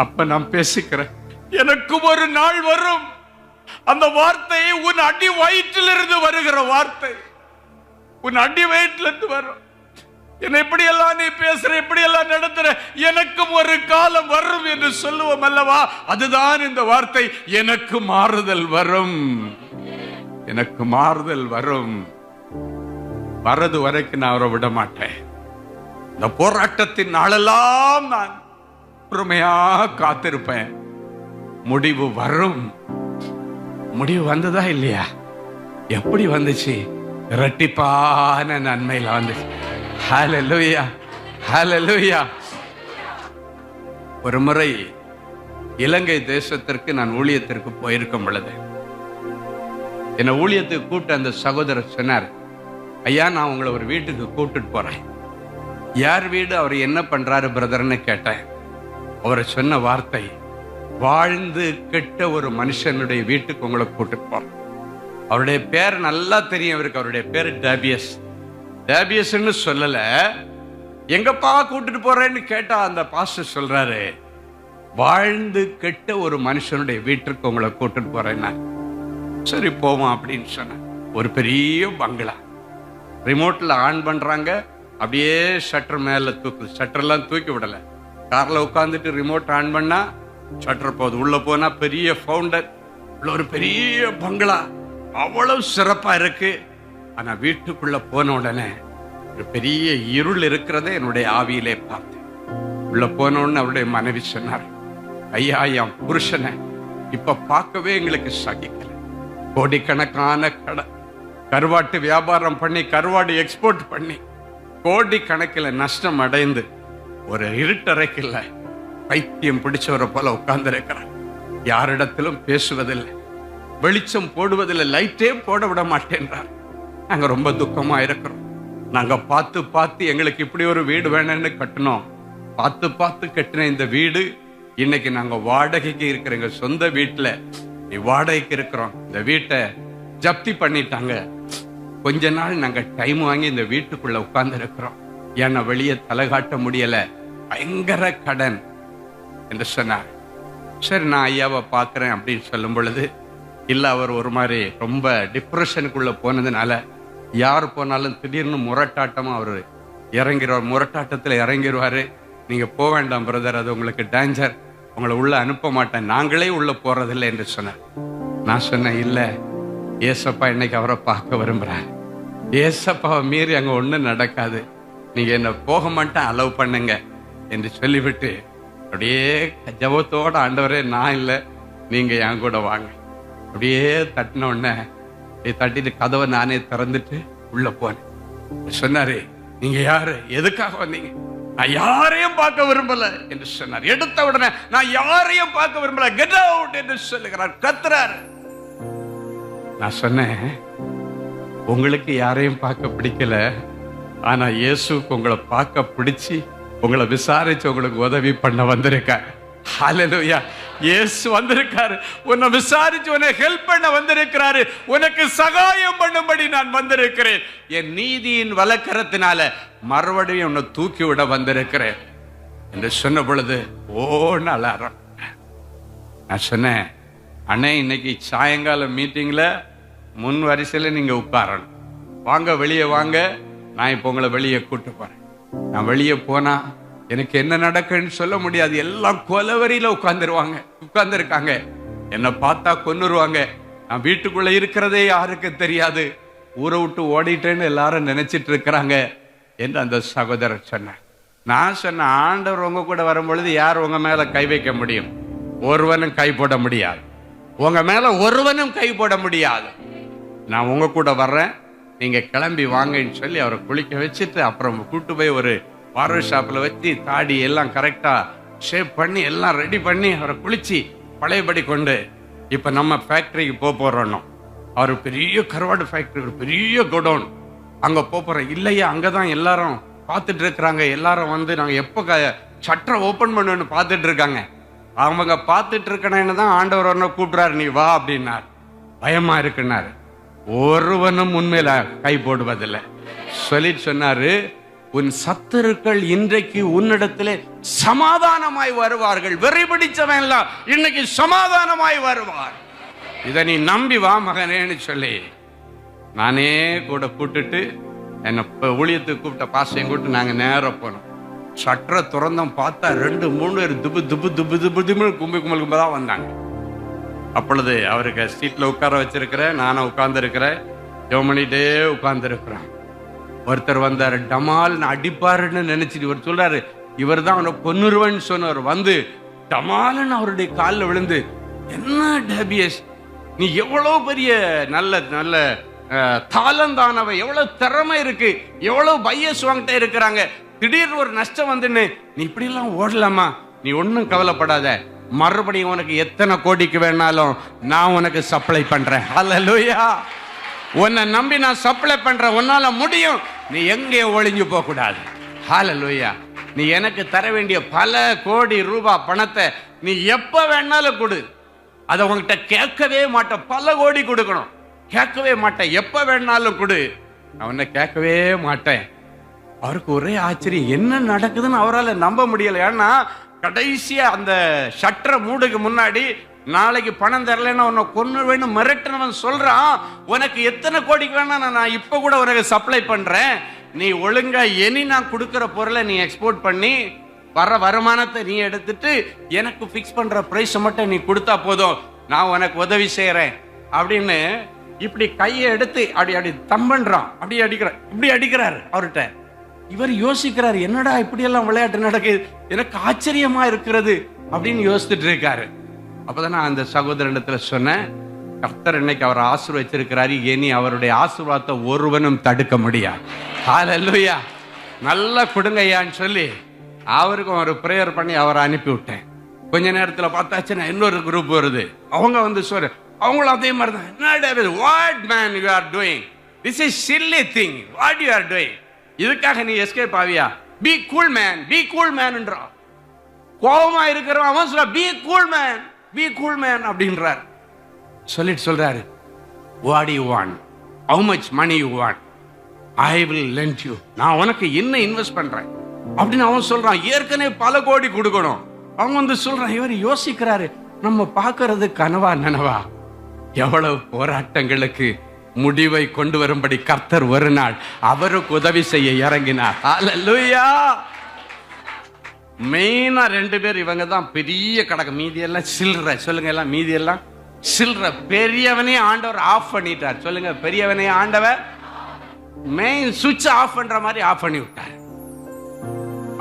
அப்ப நான் பேசிக்கிறேன், எனக்கும் ஒரு நாள் வரும். அந்த வார்த்தை உன் அடி வயிற்றிலிருந்து வருகிற வார்த்தை, உன் அடி வயிற்றிலிருந்து வரும். என்ன இப்படி எல்லாம் நீ பேசுற, இப்படி எல்லாம் நடத்துற, எனக்கும் ஒரு காலம் வரும் என்று சொல்லுவோம் அல்லவா? அதுதான் இந்த வார்த்தை, எனக்கு மாறுதல் வரும், எனக்கு மாறுதல் வரும். வரது வரைக்கும் நான் அவரை விட மாட்டேன். இந்த போராட்டத்தின் நாளெல்லாம் நான் பொறுமையா காத்திருப்பேன். முடிவு வரும். முடிவு வந்ததா இல்லையா? எப்படி வந்துச்சு? இரட்டிப்பான நன்மையில வந்துச்சு. ஹல்லேலூயா, ஹல்லேலூயா. ஒரு முறை இலங்கை தேசத்திற்கு நான் ஊழியத்திற்கு போயிருக்கும் பொழுது என்ன ஊழியத்துக்கு கூப்பிட்டு அந்த சகோதரர் சொன்னார், ஐயா நான் உங்களை ஒரு வீட்டுக்கு கூப்பிட்டு போறேன். யார் வீடு, அவர் என்ன பண்றாரு பிரதர்ன்னு கேட்டேன். அவரை சொன்ன வார்த்தை, வாழ்ந்து கெட்ட ஒரு மனுஷனுடைய வீட்டுக்கு உங்களை கூட்டிட்டு போறேன். அவருடைய பேர் நல்லா தெரியும் அவருக்கு. அவருடைய பேர் டேபியஸ். டேபியஸ்ன்னு சொல்லல, எங்கப்பா கூட்டிட்டு போறேன்னு கேட்டா அந்த பாஸ்டர் சொல்றாரு, வாழ்ந்து கெட்ட ஒரு மனுஷனுடைய வீட்டிற்கு உங்களை கூட்டிட்டு போறேன்னா. சரி போவோம் அப்படின்னு சொன்னேன். ஒரு பெரிய பங்களா, ரிமோட்ல ஆன் பண்றாங்க, அப்படியே ஷட்டர் மேல தூக்குது. ஷட்டர்லாம் தூக்கி விடல, கார்ல உட்காந்துட்டு ரிமோட் ஆன் பண்ணா ஷட்டர் போகுது. உள்ள போனா பெரிய ஃபவுண்டர், உள்ள ஒரு பெரிய பங்களா, அவ்வளவு சிறப்பா இருக்கு. ஆனா வீட்டுக்குள்ள போன உடனே ஒரு பெரிய இருள் இருக்கிறத என்னுடைய ஆவியிலே பார்த்தேன். உள்ள போன உடனே அவருடைய மனைவி சொன்னார், ஐயா என் புருஷனை இப்ப பார்க்கவே எங்களுக்கு சகிக்கல. கோடிக்கணக்கான கடை, கருவாட்டு வியாபாரம் பண்ணி, கருவாடு எக்ஸ்போர்ட் பண்ணி கோடி கணக்கில் நஷ்டம் அடைந்து ஒரு இருட்டறைக்குள்ள பைத்தியம் பிடிச்சவரை போல உட்கார்ந்து இருக்கிறார். யாரிடத்திலும் பேசுவதில்லை, வெளிச்சம் போடுவதில்லை, லைட்டே போட விட மாட்டேன்றார். நாங்க ரொம்ப துக்கமா இருக்கிறோம். நாங்க பார்த்து பார்த்து எங்களுக்கு இப்படி ஒரு வீடு வேணும்னு கட்டினோம். பார்த்து பார்த்து கட்டின இந்த வீடு இன்னைக்கு நாங்க வாடகைக்கு இருக்கிற எங்க சொந்த வீட்டுல வாடகைக்கு இருக்கிறோம். இந்த வீட்டை ஜப்தி பண்ணிட்டாங்க. கொஞ்ச நாள் நாங்க டைம் வாங்கி இந்த வீட்டுக்குள்ள உட்கார்ந்து இருக்கிறோம். ஏன்னா வெளியே தலை காட்ட முடியல, பயங்கர கடன் என்று சொன்னார். சரி நான் ஐயாவை பார்க்கிறேன் அப்படின்னு சொல்லும் பொழுது, இல்ல அவர் ஒரு மாதிரி ரொம்ப டிப்ரெஷனுக்குள்ள போனதுனால யார் போனாலும் திடீர்னு முரட்டாட்டமா அவரு இறங்கிடுவார், முரட்டாட்டத்துல இறங்கிடுவாரு. நீங்க போக வேண்டாம் பிரதர், அது உங்களுக்கு டேஞ்சர், உங்களை உள்ள அனுப்ப மாட்டேன், நாங்களே உள்ள போறதில்லை என்று சொன்னார். நான் சொன்னேன், இல்ல ஏசப்பா இன்னைக்கு அவரை பார்க்க விரும்புறாரு, ஏசப்பாவை மீறி அங்க ஒண்ணும் நடக்காது, நீங்க என்ன போக மாட்டேன் அலோவ் பண்ணுங்க என்று சொல்லிவிட்டு அப்படியே ஜபத்தோட, ஆண்டவரே நான் இல்ல நீங்க என் கூட வாங்க. அப்படியே தட்டின உடனே தட்டிட்டு கதவை நானே திறந்துட்டு உள்ள போனேன். சொன்னாரு, நீங்க யாரு, எதுக்காக வந்தீங்க? நான் யாரையும் பார்க்க விரும்பல என்று சொன்னார். எடுத்த உடனே நான் யாரையும் பார்க்க விரும்பல, கெட் அவுட் என்று சொல்லுகிறார், கத்துறாரு. நான் சொன்னேன், உங்களுக்கு யாரையும் பார்க்க பிடிக்கல, ஆனா இயேசுக்கு உங்களை பார்க்க பிடிச்சி உங்களை விசாரிச்சு உங்களுக்கு உதவி பண்ண வந்திருக்காரு. ஹல்லேலூயா. இயேசு வந்திருக்காரு, உன்னை விசாரிச்சு உன்னை ஹெல்ப் பண்ண வந்திருக்கிறாரு, உனக்கு சகாயம் பண்ணும்படி நான் வந்திருக்கிறேன். என் நீதியின் வலக்கரத்தினால மறுபடியும் உன்னை தூக்கி விட வந்திருக்கிறேன் என்று சொன்ன பொழுது ஓன்னு அலாரம். நான் சொன்னேன், அண்ணே இன்னைக்கு சாயங்கால மீட்டிங்ல முன் வரிசையில நீங்க உட்காரணும், வாங்க வெளியே வாங்க, நான் இப்ப உங்களை வெளியே கூட்டு போறேன். நான் வெளியே போனா எனக்கு என்ன நடக்குன்னு சொல்ல முடியாது. எல்லாம் கொலவரியில உட்கார்ந்துருக்காங்க, என்னை பார்த்தா கொன்னுருவாங்க. நான் வீட்டுக்குள்ள இருக்கிறதே யாருக்கு தெரியாது, ஊரை விட்டு ஓடிட்டேன்னு எல்லாரும் நினைச்சிட்டு இருக்கிறாங்க என்று அந்த சகோதரர் சொன்னார். நான் சொன்ன, ஆண்டவர் உங்க கூட வரும்பொழுது யார் உங்க மேல கை வைக்க முடியும்? ஒருவனும் கை போட முடியாது, உங்க மேல ஒருவனும் கை போட முடியாது. நான் உங்க கூட வர்றேன், நீங்க கிளம்பி வாங்கன்னு சொல்லி அவரை குளிக்க வச்சுட்டு அப்புறம் கூட்டு போய் ஒரு பார்வர் ஷாப்ல வச்சு தாடி எல்லாம் கரெக்டா ஷேப் பண்ணி எல்லாம் ரெடி பண்ணி அவரை குளிச்சு பழையபடி கொண்டு இப்ப நம்ம ஃபேக்டரிக்கு போறோம். அவர் பெரிய கருவாடு ஃபேக்டரி, ஒரு பெரிய குடோன், அங்க போறோம். இல்லையா, அங்கதான் எல்லாரும் பார்த்துட்டு இருக்கிறாங்க. எல்லாரும் வந்து நாங்க எப்ப ஷட்டரை ஓபன் பண்ணுன்னு பார்த்துட்டு இருக்காங்க. அவங்க பார்த்துட்டு இருக்கணும்னு தான் ஆண்டவர் ஒன்ன கூப்பிடுறாரு, நீ வா அப்படின்னார். பயமா இருக்குன்னாரு. ஒருவனும் உண்மையில கை போடுவதில்லை சொல்லிட்டு சொன்னாரு, உன் சத்துருக்கள் இன்றைக்கு உன்னிடத்திலே சமாதானமாய் வருவார்கள். வெறி பிடிச்சவன் எல்லாம் இன்னைக்கு சமாதானமாய் வருவார். இதை நீ நம்பி வா மகனேன்னு சொல்லி நானே கூட கூட்டுட்டு என்னை ஊழியத்துக்கு கூப்பிட்ட பாசையும் கூப்பிட்டு நாங்கள் நேரம் போனோம். சற்ற துறந்தம் பார்த்தா 2-3 பேர் துபு துபு துபு துபு துபு கும்பல் தான் வந்தாங்க. அப்பொழுது அவருக்கு சீட்டில் உட்கார வச்சிருக்கிறேன், நானும் உட்கார்ந்துருக்கிறேன், ஜெபமணிட்டே உட்கார்ந்துருக்கிறேன். ஒருத்தர் வந்தார், டமால்னு அடிப்பாருன்னு நினைச்சிட்டு இவர் சொல்றாரு, இவர் தான் அவனை கொன்னுருவன்னு சொன்னவர். வந்து டமால்னு அவருடைய காலில் விழுந்து, என்ன டேபியஸ், நீ எவ்வளவு பெரிய நல்ல நல்ல தாளந்தானவ, எவ்வளவு திறமை இருக்கு, எவ்வளவு பையஸ் வாங்கிட்டே இருக்கிறாங்க, திடீர்னு ஒரு நஷ்டம் வந்துன்னு நீ இப்படி எல்லாம் ஓடலாமா? நீ ஒன்னும் கவலைப்படாத, மறுபடியும் உனக்கு எத்தனை கோடிக்கு வேணாலும் நான் உனக்கு சப்ளை பண்றேன். ஹல்லேலூயா. உன்னை நம்பி நான் சப்ளை பண்றேன், உன்னால முடியும், நீ எங்கேயும் ஒளிஞ்சு போக கூடாது. ஹல்லேலூயா. நீ எனக்கு தர வேண்டிய பல கோடி ரூபாய் பணத்தை நீ எப்ப வேணாலும் கொடு, அதை உங்ககிட்ட கேட்கவே மாட்டேன். பல கோடி கொடுக்கணும், கேட்கவே மாட்டேன், எப்ப வேணாலும் கொடு, நான் உன்னை கேட்கவே மாட்டேன். அவருக்கு ஒரே ஆச்சரியம், என்ன நடக்குதுன்னு அவரால் நம்ப முடியல. ஏன்னா கடைசியா அந்த ஷட்டரை மூடுக்கு முன்னாடி, நாளைக்கு பணம் தரலன்னா உன்னை கொன்னு வேணும் மிரட்டினவன் சொல்றான், உனக்கு எத்தனை கோடிக்கு வேணா நான் இப்ப கூட உனக்கு சப்ளை பண்றேன், நீ ஒழுங்கா இனி நான் கொடுக்கிற பொருளை நீ எக்ஸ்போர்ட் பண்ணி வர வருமானத்தை நீ எடுத்துட்டு எனக்கு பிக்ஸ் பண்ற பிரைஸ் மட்டும் நீ கொடுத்தா போதும், நான் உனக்கு உதவி செய்யறேன் அப்படின்னு இப்படி கையை எடுத்து அப்படி அப்படி தம்பன்றான், அப்படி அடிக்கிறார், இப்படி அடிக்கிறாரு அவர்கிட்ட. இவர் யோசிக்கிறார், என்னடா இப்படி எல்லாம் விளையாட்டு நடக்குது, எனக்கு ஆச்சரியமா இருக்கிறது அப்படின்னு யோசிச்சுட்டு இருக்காரு. அப்பதான் நான் அந்த சகோதரனிடத்துல சொன்னேன், கர்த்தர் இன்னைக்கு அவர் ஆசீர்வதிச்சிருக்கிறாரு, இனி அவருடைய ஆசீர்வாதத்தை ஒருவனும் தடுக்க முடியாது. ஹல்லேலூயா. நல்லா கொடுங்கய்யான்னு சொல்லி அவருக்கும் ஒரு பிரேயர் பண்ணி அவரை அனுப்பி விட்டேன். கொஞ்ச நேரத்தில் பார்த்தாச்சுன்னா இன்னொரு குரூப் வருது, அவங்க வந்து சொல்ற, அவங்களும் அதே மாதிரி தான், என்ன what man you are doing, this is silly thing, what you are doing, இதுக்காக நீ எஸ்கேப் ஆவியா, be cool man, be cool மேன்ன்றா. கோபமா இருக்கிறவன் அவன் சொல்ற, be cool man, be cool man அப்படின்றார். சொல்லிட்டு சொல்றாரு, what you want, how much money you want, I will lend you, நான் உனக்கு என்ன இன்வெஸ்ட் பண்றேன் அப்படின்னு அவன் சொல்றான். ஏற்கனவே பல கோடி கொடுக்கணும். அவங்க வந்து சொல்றான், இவர் யோசிக்கிறாரு, நம்ம பார்க்கறது கனவா நனவா, எவ்வளவு போராட்டங்களுக்கு முடிவை கொண்டு வரும்படி கர்த்தர் ஒரு நாள் அவருக்கு உதவி செய்ய இறங்கினார். ஹல்லேலூயா. மெயினா 2 பேர் இவங்க தான் பெரிய கடக்க, மீதி எல்லாம் சில்ற. சொல்லுங்க எல்லாம், மீதி எல்லாம் சில்ற. பெரியவனே ஆண்டவர் ஆஃப் பண்ணிட்டார். சொல்லுங்க, பெரியவனே ஆண்டவர் மெயின் சுவிட்ச் ஆஃப் பண்ற மாதிரி ஆஃப் பண்ணி விட்டார்.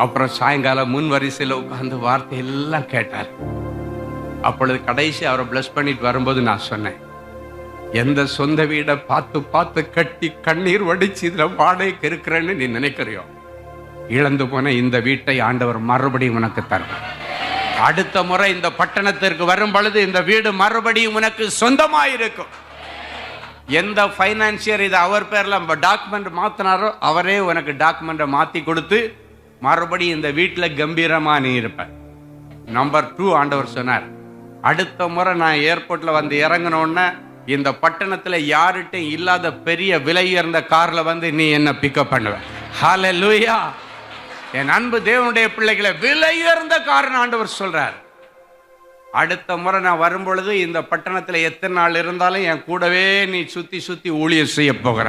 அப்புறம் சாயங்காலம் முன் வரிசையில் உட்கார்ந்து வார்த்தை எல்லாம் கேட்டார். அப்பொழுது கடைசி அவரை பிளஸ் பண்ணிட்டு வரும்போது நான் சொன்னேன், எந்த சொந்த வீடை பார்த்து பார்த்து கட்டி கண்ணீர் வடிச்சு இதுல வாடகைக்கு இருக்கிறேன்னு நீ நினைக்கிறியோ, இழந்து போன இந்த வீட்டை ஆண்டவர் மறுபடியும் உனக்கு தருவார். அடுத்த முறை இந்த பட்டணத்திற்கு வரும் பொழுது இந்த வீடு மறுபடியும் உனக்கு சொந்தமாயிருக்கும். எந்த பைனான்சியர் இதை அவர் பேர்ல டாக்குமெண்ட் மாத்தினாரோ அவரே உனக்கு டாக்குமெண்ட்டை மாத்தி கொடுத்து மறுபடியும் இந்த வீட்டில் கம்பீரமா நீ இருப்ப. நம்பர் 2, ஆண்டவர் சொன்னார், அடுத்த முறை நான் ஏர்போர்ட்ல வந்து இறங்கினோன்னு இந்த பட்டணத்துல யார்கிட்டையும் இல்லாத பெரிய விலை உயர்ந்த கார்ல வந்து நீ என்ன பிக்கப் பண்ணுவ. ஹல்லேலூயா. என் அன்பு தேவனுடைய பிள்ளைகளை, விலை உயர்ந்த கார்னு ஆண்டவர் சொல்றார். அடுத்த முறை நான் வரும்பொழுது இந்த பட்டணத்துல எத்தனை நாள் இருந்தாலும் என் கூடவே நீ சுத்தி சுத்தி ஊழியம் செய்ய போகிற.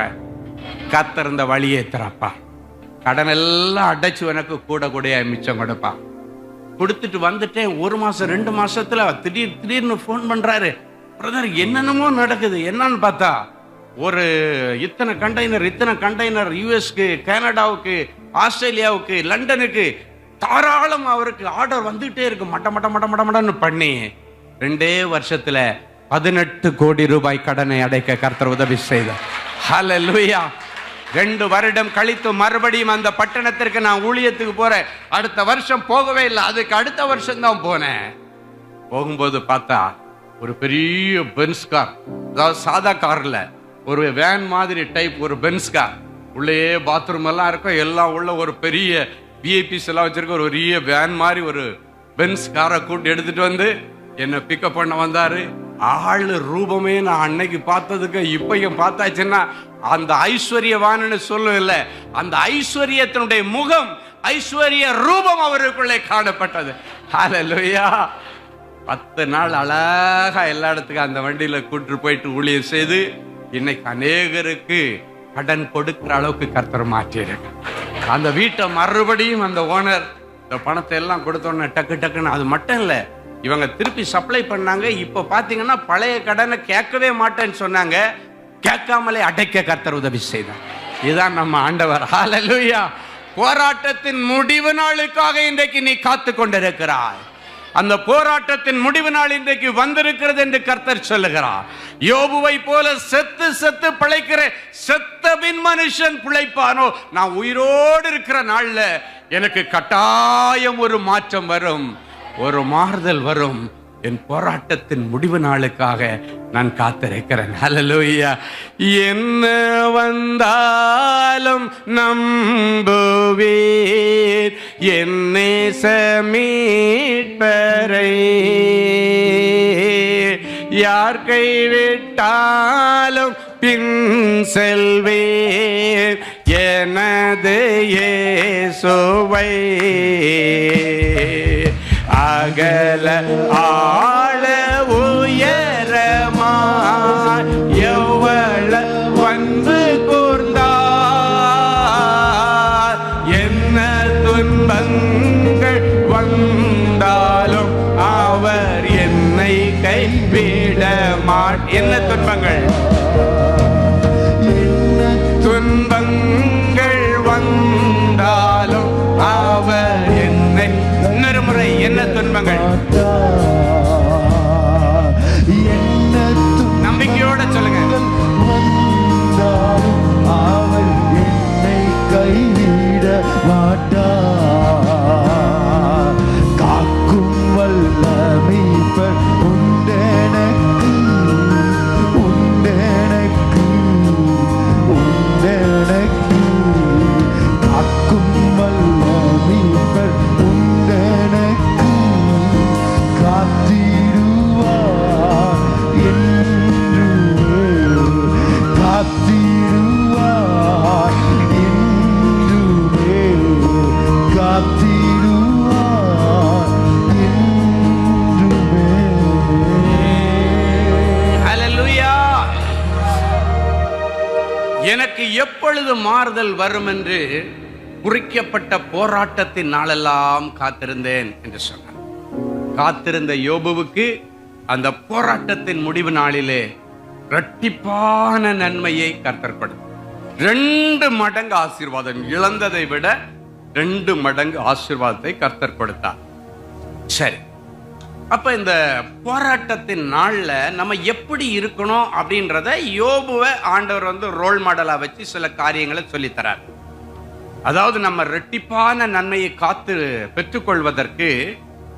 கர்த்தர் இந்த வழியை திறப்பா, கடன் எல்லாம் அடைச்சு எனக்கு கூட கூட மிச்சம் கொடுப்பா. கொடுத்துட்டு வந்துட்டேன். 1 மாசம் 2 மாசத்துல திடீர்னு போன் பண்றாரு, பிரதர் என்னென்னமோ நடக்குது. என்னன்னு பார்த்தா ஒரு இத்தனை கண்டெய்னர் யூஎஸ்க்கு, கனடாவுக்கு, ஆஸ்திரேலியாவுக்கு, லண்டனுக்கு தாராளம் அவருக்கு ஆர்டர் வந்துட்டே இருக்கு. மட்டன்னு பண்ணி 2 வருஷத்துல 18 கோடி ரூபாய் கடனை அடைக்க கர்த்தர் உதவி செய்தார். ஹல்லேலூயா. 2 வருடம் கழித்து மறுபடியும் அந்த பட்டணத்திற்கு நான் ஊழியத்துக்கு போறேன். அடுத்த வருஷம் போகவே இல்லை, அதுக்கு அடுத்த வருஷம் தான் போனேன். போகும்போது பார்த்தா ஒரு பெரிய பென்ஸ் கார், அதாவது சாதா கார்ல ஒரு வேன் மாதிரி டைப் ஒரு பென்ஸ் கார், உள்ளே பாத்ரூம் எல்லாம் இருக்கும், எல்லாம் உள்ள ஒரு பெரிய விஐபிஸ் எல்லாம் வச்சிருக்க ஒரு பெரிய வேன் மாதிரி ஒரு பென்ஸ் காரை கூட்டி எடுத்துட்டு வந்து என்னை பிக்கப் பண்ண வந்தாரு. ஆளு ரூபமே நான் அன்னைக்கு பார்த்ததுக்கு இப்பயும் பார்த்தாச்சுன்னா அந்த ஐஸ்வர்யவான்னு சொல்லும் இல்ல, அந்த ஐஸ்வர்யத்தினுடைய முகம், ஐஸ்வர்ய ரூபம் அவருக்குள்ளே காணப்பட்டது. ஹல்லேலூயா. 10 நாள் அழகா எல்லா இடத்துக்கும் அந்த வண்டியில கூட்டு போயிட்டு ஊழியம் செய்து இன்னைக்கு அநேகருக்கு கடன் கொடுக்கிற அளவுக்கு கர்த்தர் மாற்றியிருக்கு. அந்த வீட்டை மறுபடியும் அந்த ஓனர் இந்த பணத்தை எல்லாம் கொடுத்தோன்னு டக்கு டக்குன்னு, அது மட்டும் இல்ல, இவங்க திருப்பி சப்ளை பண்ணாங்க. இப்ப பாத்தீங்கன்னா பழைய கடனை கேட்கவே மாட்டேன்னு சொன்னாங்க, கேட்காமலே அடைக்க கர்த்தர் உதவி செய்தார். இதுதான் நம்ம ஆண்டவர். ஹல்லேலூயா. போராட்டத்தின் முடிவு நாளுக்காக இன்றைக்கு நீ காத்து கொண்டிருக்கிறாய். அந்த போராட்டத்தின் முடிவு நாள் இன்றைக்கு வந்திருக்கிறது என்று கர்த்தர் சொல்லுகிறார். யோபுவை போல செத்து செத்து பிழைக்கிற செத்தபின் மனுஷன் பிழைப்பானோ? நான் உயிரோடு இருக்கிற நாள்ல எனக்கு கட்டாயம் ஒரு மாற்றம் வரும், ஒரு மாறுதல் வரும். என் போராட்டத்தின் முடிவு நாளுக்காக நான் காத்திருக்கிறேன். ஹல்லேலூயா. என்ன வந்தாலும் நம்புவேன் என் நேசமீட்பரை, யார் கைவிட்டாலும் பின் செல்வேன் எனது இயேசுவை. அகல ஆழ உயரமாய் எவ்வள வந்து கூர்ந்தார், என்ன துன்பங்கள் வந்தாலும் அவர் என்னை கைவிட மாட்டார். என்ன துன்பங்கள்? துன்பங்கள் வந்தாலும் அவர் என்னை, இன்னொரு முறை, என்ன துன்பங்கள்? நம்பிக்கையோட சொல்லுங்க. அவர் என்னை கைவிட மாட்டார், காக்கும் வல்ல மீட்பர் உண்டெனக்கு, உண்டெனக்கு, உண்டெனக்கு, காக்கும் வல்ல மீட்பர் உண்டெனக்கு, காத்திடுவார் என்றுமே, காத்திடுவார் என்றுமே, காத்திடுவார் என்றுமே. ஹல்லேலூயா. எனக்கு எப்பொழுது மாறுதல் வரும் என்று குறிக்கப்பட்ட போராட்டத்தின் நாளெல்லாம் காத்திருந்தேன் என்று சொன்னார். காத்திருந்த யோபுவுக்கு அந்த போராட்டத்தின் முடிவு நாளிலே இரட்டிப்பான நன்மையை கர்த்தர் கொடுத்தார். 2 மடங்கு ஆசீர்வாதம், இழந்ததை விட 2 மடங்கு ஆசீர்வாதத்தை கர்த்தர் கொடுத்தார். சரி, அப்ப இந்த போராட்டத்தின் நாள்ல நம்ம எப்படி இருக்கணும் அப்படின்றத யோபுவை ஆண்டவர் ரோல் மாடலா வச்சு சில காரியங்களை சொல்லித்தரார். அதாவது நம்ம இரட்டிப்பான நன்மையை காத்து பெற்றுக்கொள்வதற்கு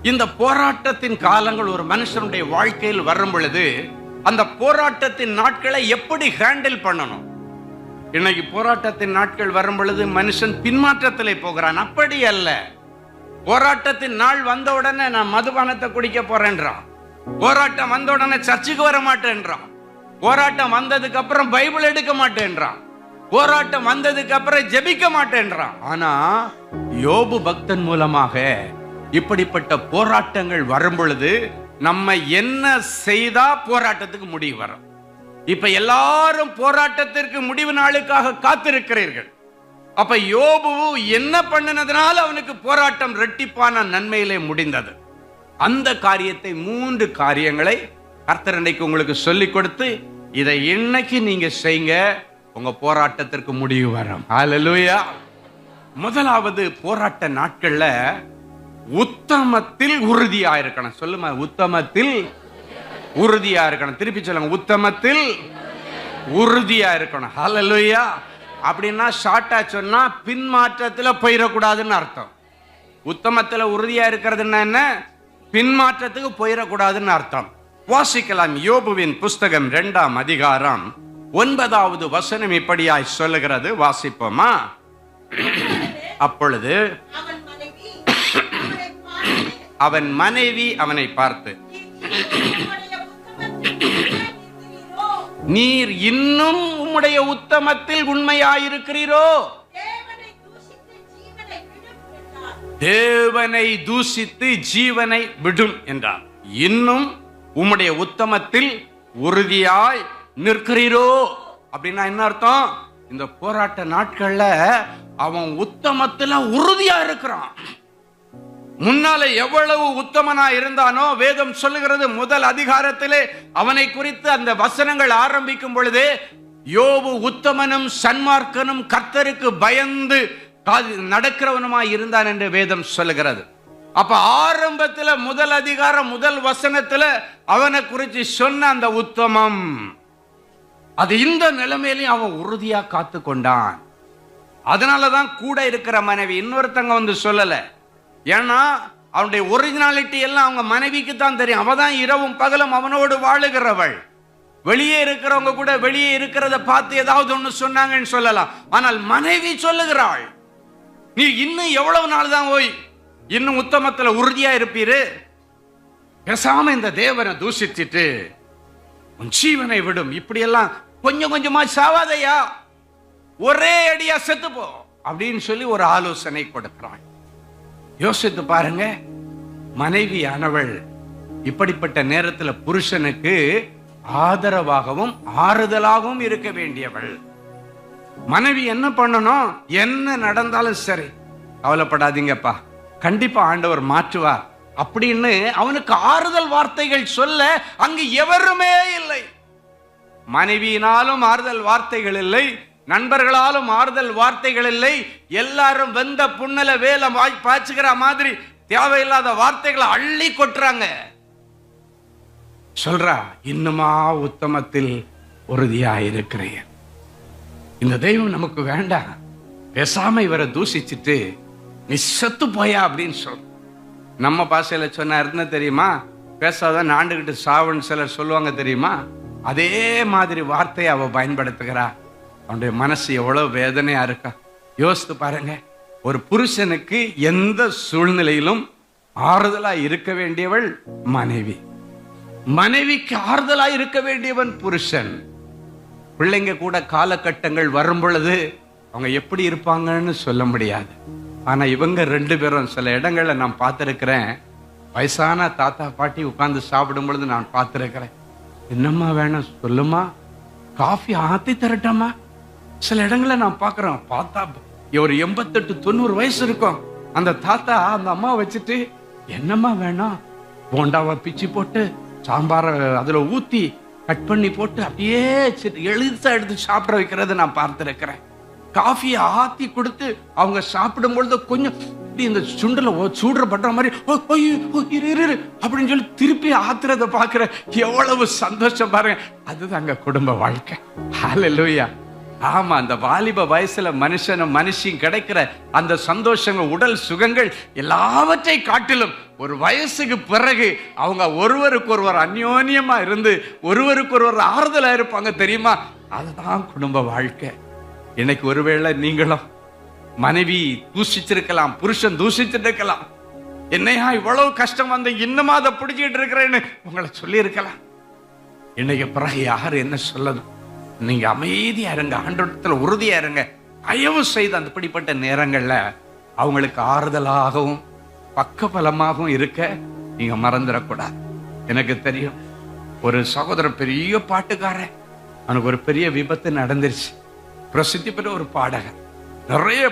இந்த போராட்டத்தின் காலங்கள் ஒரு மனுஷனுடைய வாழ்க்கையில் வரும் பொழுது அந்த போராட்டத்தின் நாட்களை எப்படி ஹேண்டில் பண்ணணும். இன்னைக்கு போராட்டத்தின் நாட்கள் வரும் பொழுது மனுஷன் பின்மாற்றத்திலே போகிறான். அப்படி அல்ல. போராட்டத்தின் நாள் வந்த உடனே நான் மதுபானத்தை குடிக்க போறேன்றான். போராட்டம் வந்த உடனே சர்ச்சுக்கு வர மாட்டேன்றான். போராட்டம் வந்ததுக்கு அப்புறம் பைபிள் எடுக்க மாட்டேன்றான். போராட்டம் வந்ததுக்கு அப்புறம் ஜெபிக்க மாட்டேன்றான். ஆனா யோபு பக்தன் மூலமாக இப்படிப்பட்ட போராட்டங்கள் வரும் பொழுது நம்ம என்ன செய்தா போராட்டத்துக்கு முடிவு வரும். இப்ப எல்லாரும் போராட்டத்திற்கு முடிவு நாளுக்காக காத்திருக்கிறீர்கள். அப்ப யோபு என்ன பண்ணினதுனால அவனுக்கு போராட்டம் இரட்டிப்பான நன்மையிலே முடிந்தது. அந்த காரியத்தை 3 காரியங்களை கர்த்தர் இன்னைக்கு உங்களுக்கு சொல்லிக் கொடுத்து இதை இன்னைக்கு நீங்க செய்யுங்க, உங்க போராட்டத்திற்கு முடிவு வரும். ஹல்லேலூயா. முதலாவது, போராட்ட நாட்கள்ல உத்தமத்தில் உறுதியா இருக்கணும். சொல்லுமா, உத்தமத்தில் உறுதியா இருக்கணும். திருப்பி சொல்லுங்க, உத்தமத்தில் உறுதியா இருக்கணும். ஹல்லேலூயா. அப்படின்னா ஷார்ட்டா சொன்னா பின்மாற்றத்துல போயிடக்கூடாதுன்னு அர்த்தம். உத்தமத்துல உறுதியா இருக்கிறதுன்னா என்ன? பின்மாற்றத்துக்கு போயிடக்கூடாதுன்னு அர்த்தம். வாசிக்கலாம். யோபுவின் புஸ்தகம் 2ஆம் அதிகாரம் 9வது வசனம் இப்படியாய் சொல்லுகிறது. வாசிப்போமா? அப்பொழுது அவன் மனைவி அவனை பார்த்து, நீர் இன்னும் உம்முடைய உத்தமத்தில் உண்மையாயிருக்கிறீரோ? தேவனை தூஷித்து ஜீவனை விடும் என்றார். இன்னும் உம்முடைய உத்தமத்தில் உறுதியாய் நிற்கிறீரோ அப்படின்னா என்ன அர்த்தம்? இந்த போராட்ட நாட்கள்ல அவன் உத்தமத்துல உறுதியா இருக்கிறான். முன்னால எவ்வளவு உத்தமனா இருந்தானோ வேதம் சொல்லுகிறது. முதல் அதிகாரத்திலே அவனை குறித்து அந்த வசனங்கள் ஆரம்பிக்கும் பொழுது, யோபு உத்தமனும் சன்மார்க்கனும் கர்த்தருக்கு பயந்து நடக்கிறவனுமாய் இருந்தான் என்று வேதம் சொல்லுகிறது. அப்ப ஆரம்பத்துல முதல் அதிகாரம் முதல் வசனத்துல அவனை குறித்து சொன்ன அந்த உத்தமம், அது இந்த நிலைமையிலையும் அவன் உறுதியா காத்து கொண்டான். அதனாலதான் கூட இருக்கிற மனைவி இன்னொருத்தங்க வந்து சொல்லல. ஏன்னா அவனுடைய ஒரிஜினாலிட்டி எல்லாம் அவங்க மனைவிக்கு தான் தெரியும். அவதான் இரவும் பகலும் அவனோடு வாழுகிறவள். வெளியே இருக்கிறவங்க கூட வெளியே இருக்கிறத பார்த்து ஏதாவது ஒண்ணு சொன்னாங்கன்னு சொல்லலாம். ஆனால் மனைவி சொல்லுகிறாள், நீ இன்னும் எவ்வளவு நாள் தான் போய் இன்னும் உத்தமத்துல உறுதியா இருப்பீரு? பேசாம இந்த தேவனை தூஷிச்சுட்டு உன் ஜீவனை விடும். இப்படி எல்லாம் கொஞ்சம் கொஞ்சமா சாவாதையா, ஒரே அடியா செத்துப்போ அப்படின்னு சொல்லி ஒரு ஆலோசனை கொடுக்கிறாள். யோசித்து பாருங்க, மனைவி ஆனவள் இப்படிப்பட்ட நேரத்தில் புருஷனுக்கு ஆதரவாகவும் ஆறுதலாகவும் இருக்க வேண்டியவள். மனைவி என்ன பண்ணணும்? என்ன நடந்தாலும் சரி கவலைப்படாதீங்கப்பா, கண்டிப்பா ஆண்டவர் மாற்றுவார் அப்படின்னு அவனுக்கு ஆறுதல் வார்த்தைகள் சொல்ல அங்கு எவருமே இல்லை. மனைவியினாலும் ஆறுதல் வார்த்தைகள் இல்லை, நண்பர்களாலும் ஆறுதல் வார்த்தைகள் இல்லை. எல்லாரும் வெந்த புண்ணல வேலை பாய்ச்சுகிற மாதிரி தேவையில்லாத வார்த்தைகளை அள்ளி கொட்டுறாங்க. சொல்றா, இன்னுமா உத்தமத்தில் உறுதியா இருக்கிறேன். இந்த தெய்வம் நமக்கு வேண்டாம், பேசாம இவரை தூஷிச்சுட்டு நீ செத்து போயா அப்படின்னு சொல். நம்ம பாஷையில சொன்னா என்ன தெரியுமா? பேசாதான் ஆண்டுகிட்டு சாவுன்னு சிலர் சொல்லுவாங்க தெரியுமா? அதே மாதிரி வார்த்தையை அவ பயன்படுத்துகிறா. அவனுடைய மனசு எவ்வளவு வேதனையா இருக்கா யோசித்து பாருங்க. ஒரு புருஷனுக்கு எந்த சூழ்நிலையிலும் ஆறுதலா இருக்க வேண்டியவள் மனைவி, மனைவிக்கு ஆறுதலா இருக்க வேண்டியவன் புருஷன். பிள்ளைங்க கூட காலகட்டங்கள் வரும் பொழுது அவங்க எப்படி இருப்பாங்கன்னு சொல்ல முடியாது. ஆனா இவங்க ரெண்டு பேரும் சில இடங்கள்ல நான் பார்த்திருக்கிறேன். வயசான தாத்தா பாட்டி உட்கார்ந்து சாப்பிடும் பொழுது நான் பார்த்திருக்கிறேன். என்னம்மா வேணும் சொல்லுமா, காஃபி ஆத்தி தரட்டமா? சில இடங்கள்ல நான் பார்க்கிறேன், பார்த்தா ஒரு 88-90 வயசு இருக்கும். அந்த தாத்தா அந்த அம்மா வச்சுட்டு என்னம்மா வேணும், போண்டாவை பிச்சு போட்டு சாம்பார அதுல ஊத்தி கட் பண்ணி போட்டு அப்படியே எழுதிச்சா எடுத்து சாப்பிட வைக்கிறத நான் பார்த்திருக்கிறேன். காஃபியை ஆத்தி கொடுத்து அவங்க சாப்பிடும் பொழுது கொஞ்சம் இந்த சுண்டல சூடுற பண்ற மாதிரி அப்படின்னு சொல்லி திருப்பி ஆத்துறத பாக்குற எவ்வளவு சந்தோஷம் பாருங்க. அதுதாங்க குடும்ப வாழ்க்கை. ஹல்லேலூயா. ஆமா, அந்த வாலிப வயசுல மனுஷனும் மனுஷியும் கிடைக்கிற அந்த சந்தோஷங்கள், உடல் சுகங்கள் எல்லாவற்றை காட்டிலும் ஒரு வயசுக்கு பிறகு அவங்க ஒருவருக்கு ஒருவர் அந்யோன்யமா இருந்து ஒருவருக்கு ஒருவர் ஆறுதலா இருப்பாங்க தெரியுமா? அதுதான் குடும்ப வாழ்க்கை. இன்னைக்கு ஒருவேளை நீங்களும் மனைவி தூஷிச்சிருக்கலாம், புருஷன் தூஷிச்சிருக்கலாம். என்னையா இவ்வளவு கஷ்டம் வந்து இன்னுமா அதை பிடிச்சிட்டு இருக்கிறேன்னு உங்களை சொல்லி இருக்கலாம். இன்னைக்கு பிறகு யாரு என்ன சொல்லணும்? நீங்க அமைதியா இருங்க, ஆண்டவரத்துல உறுதியா இருங்க. தயவு செய்து அந்த பிடிப்பட்ட நேரங்கள்ல அவங்களுக்கு ஆறுதலாகவும் பக்கபலமாகவும் இருக்க நீங்க மறந்துடக்கூடாது. எனக்கு தெரியும், ஒரு சகோதரர் பெரிய பாட்டுக்காரன், அவனுக்கு ஒரு பெரிய விபத்து நடந்துருச்சு. பிரசித்தி பெற்ற ஒரு பாடகர், நிறைய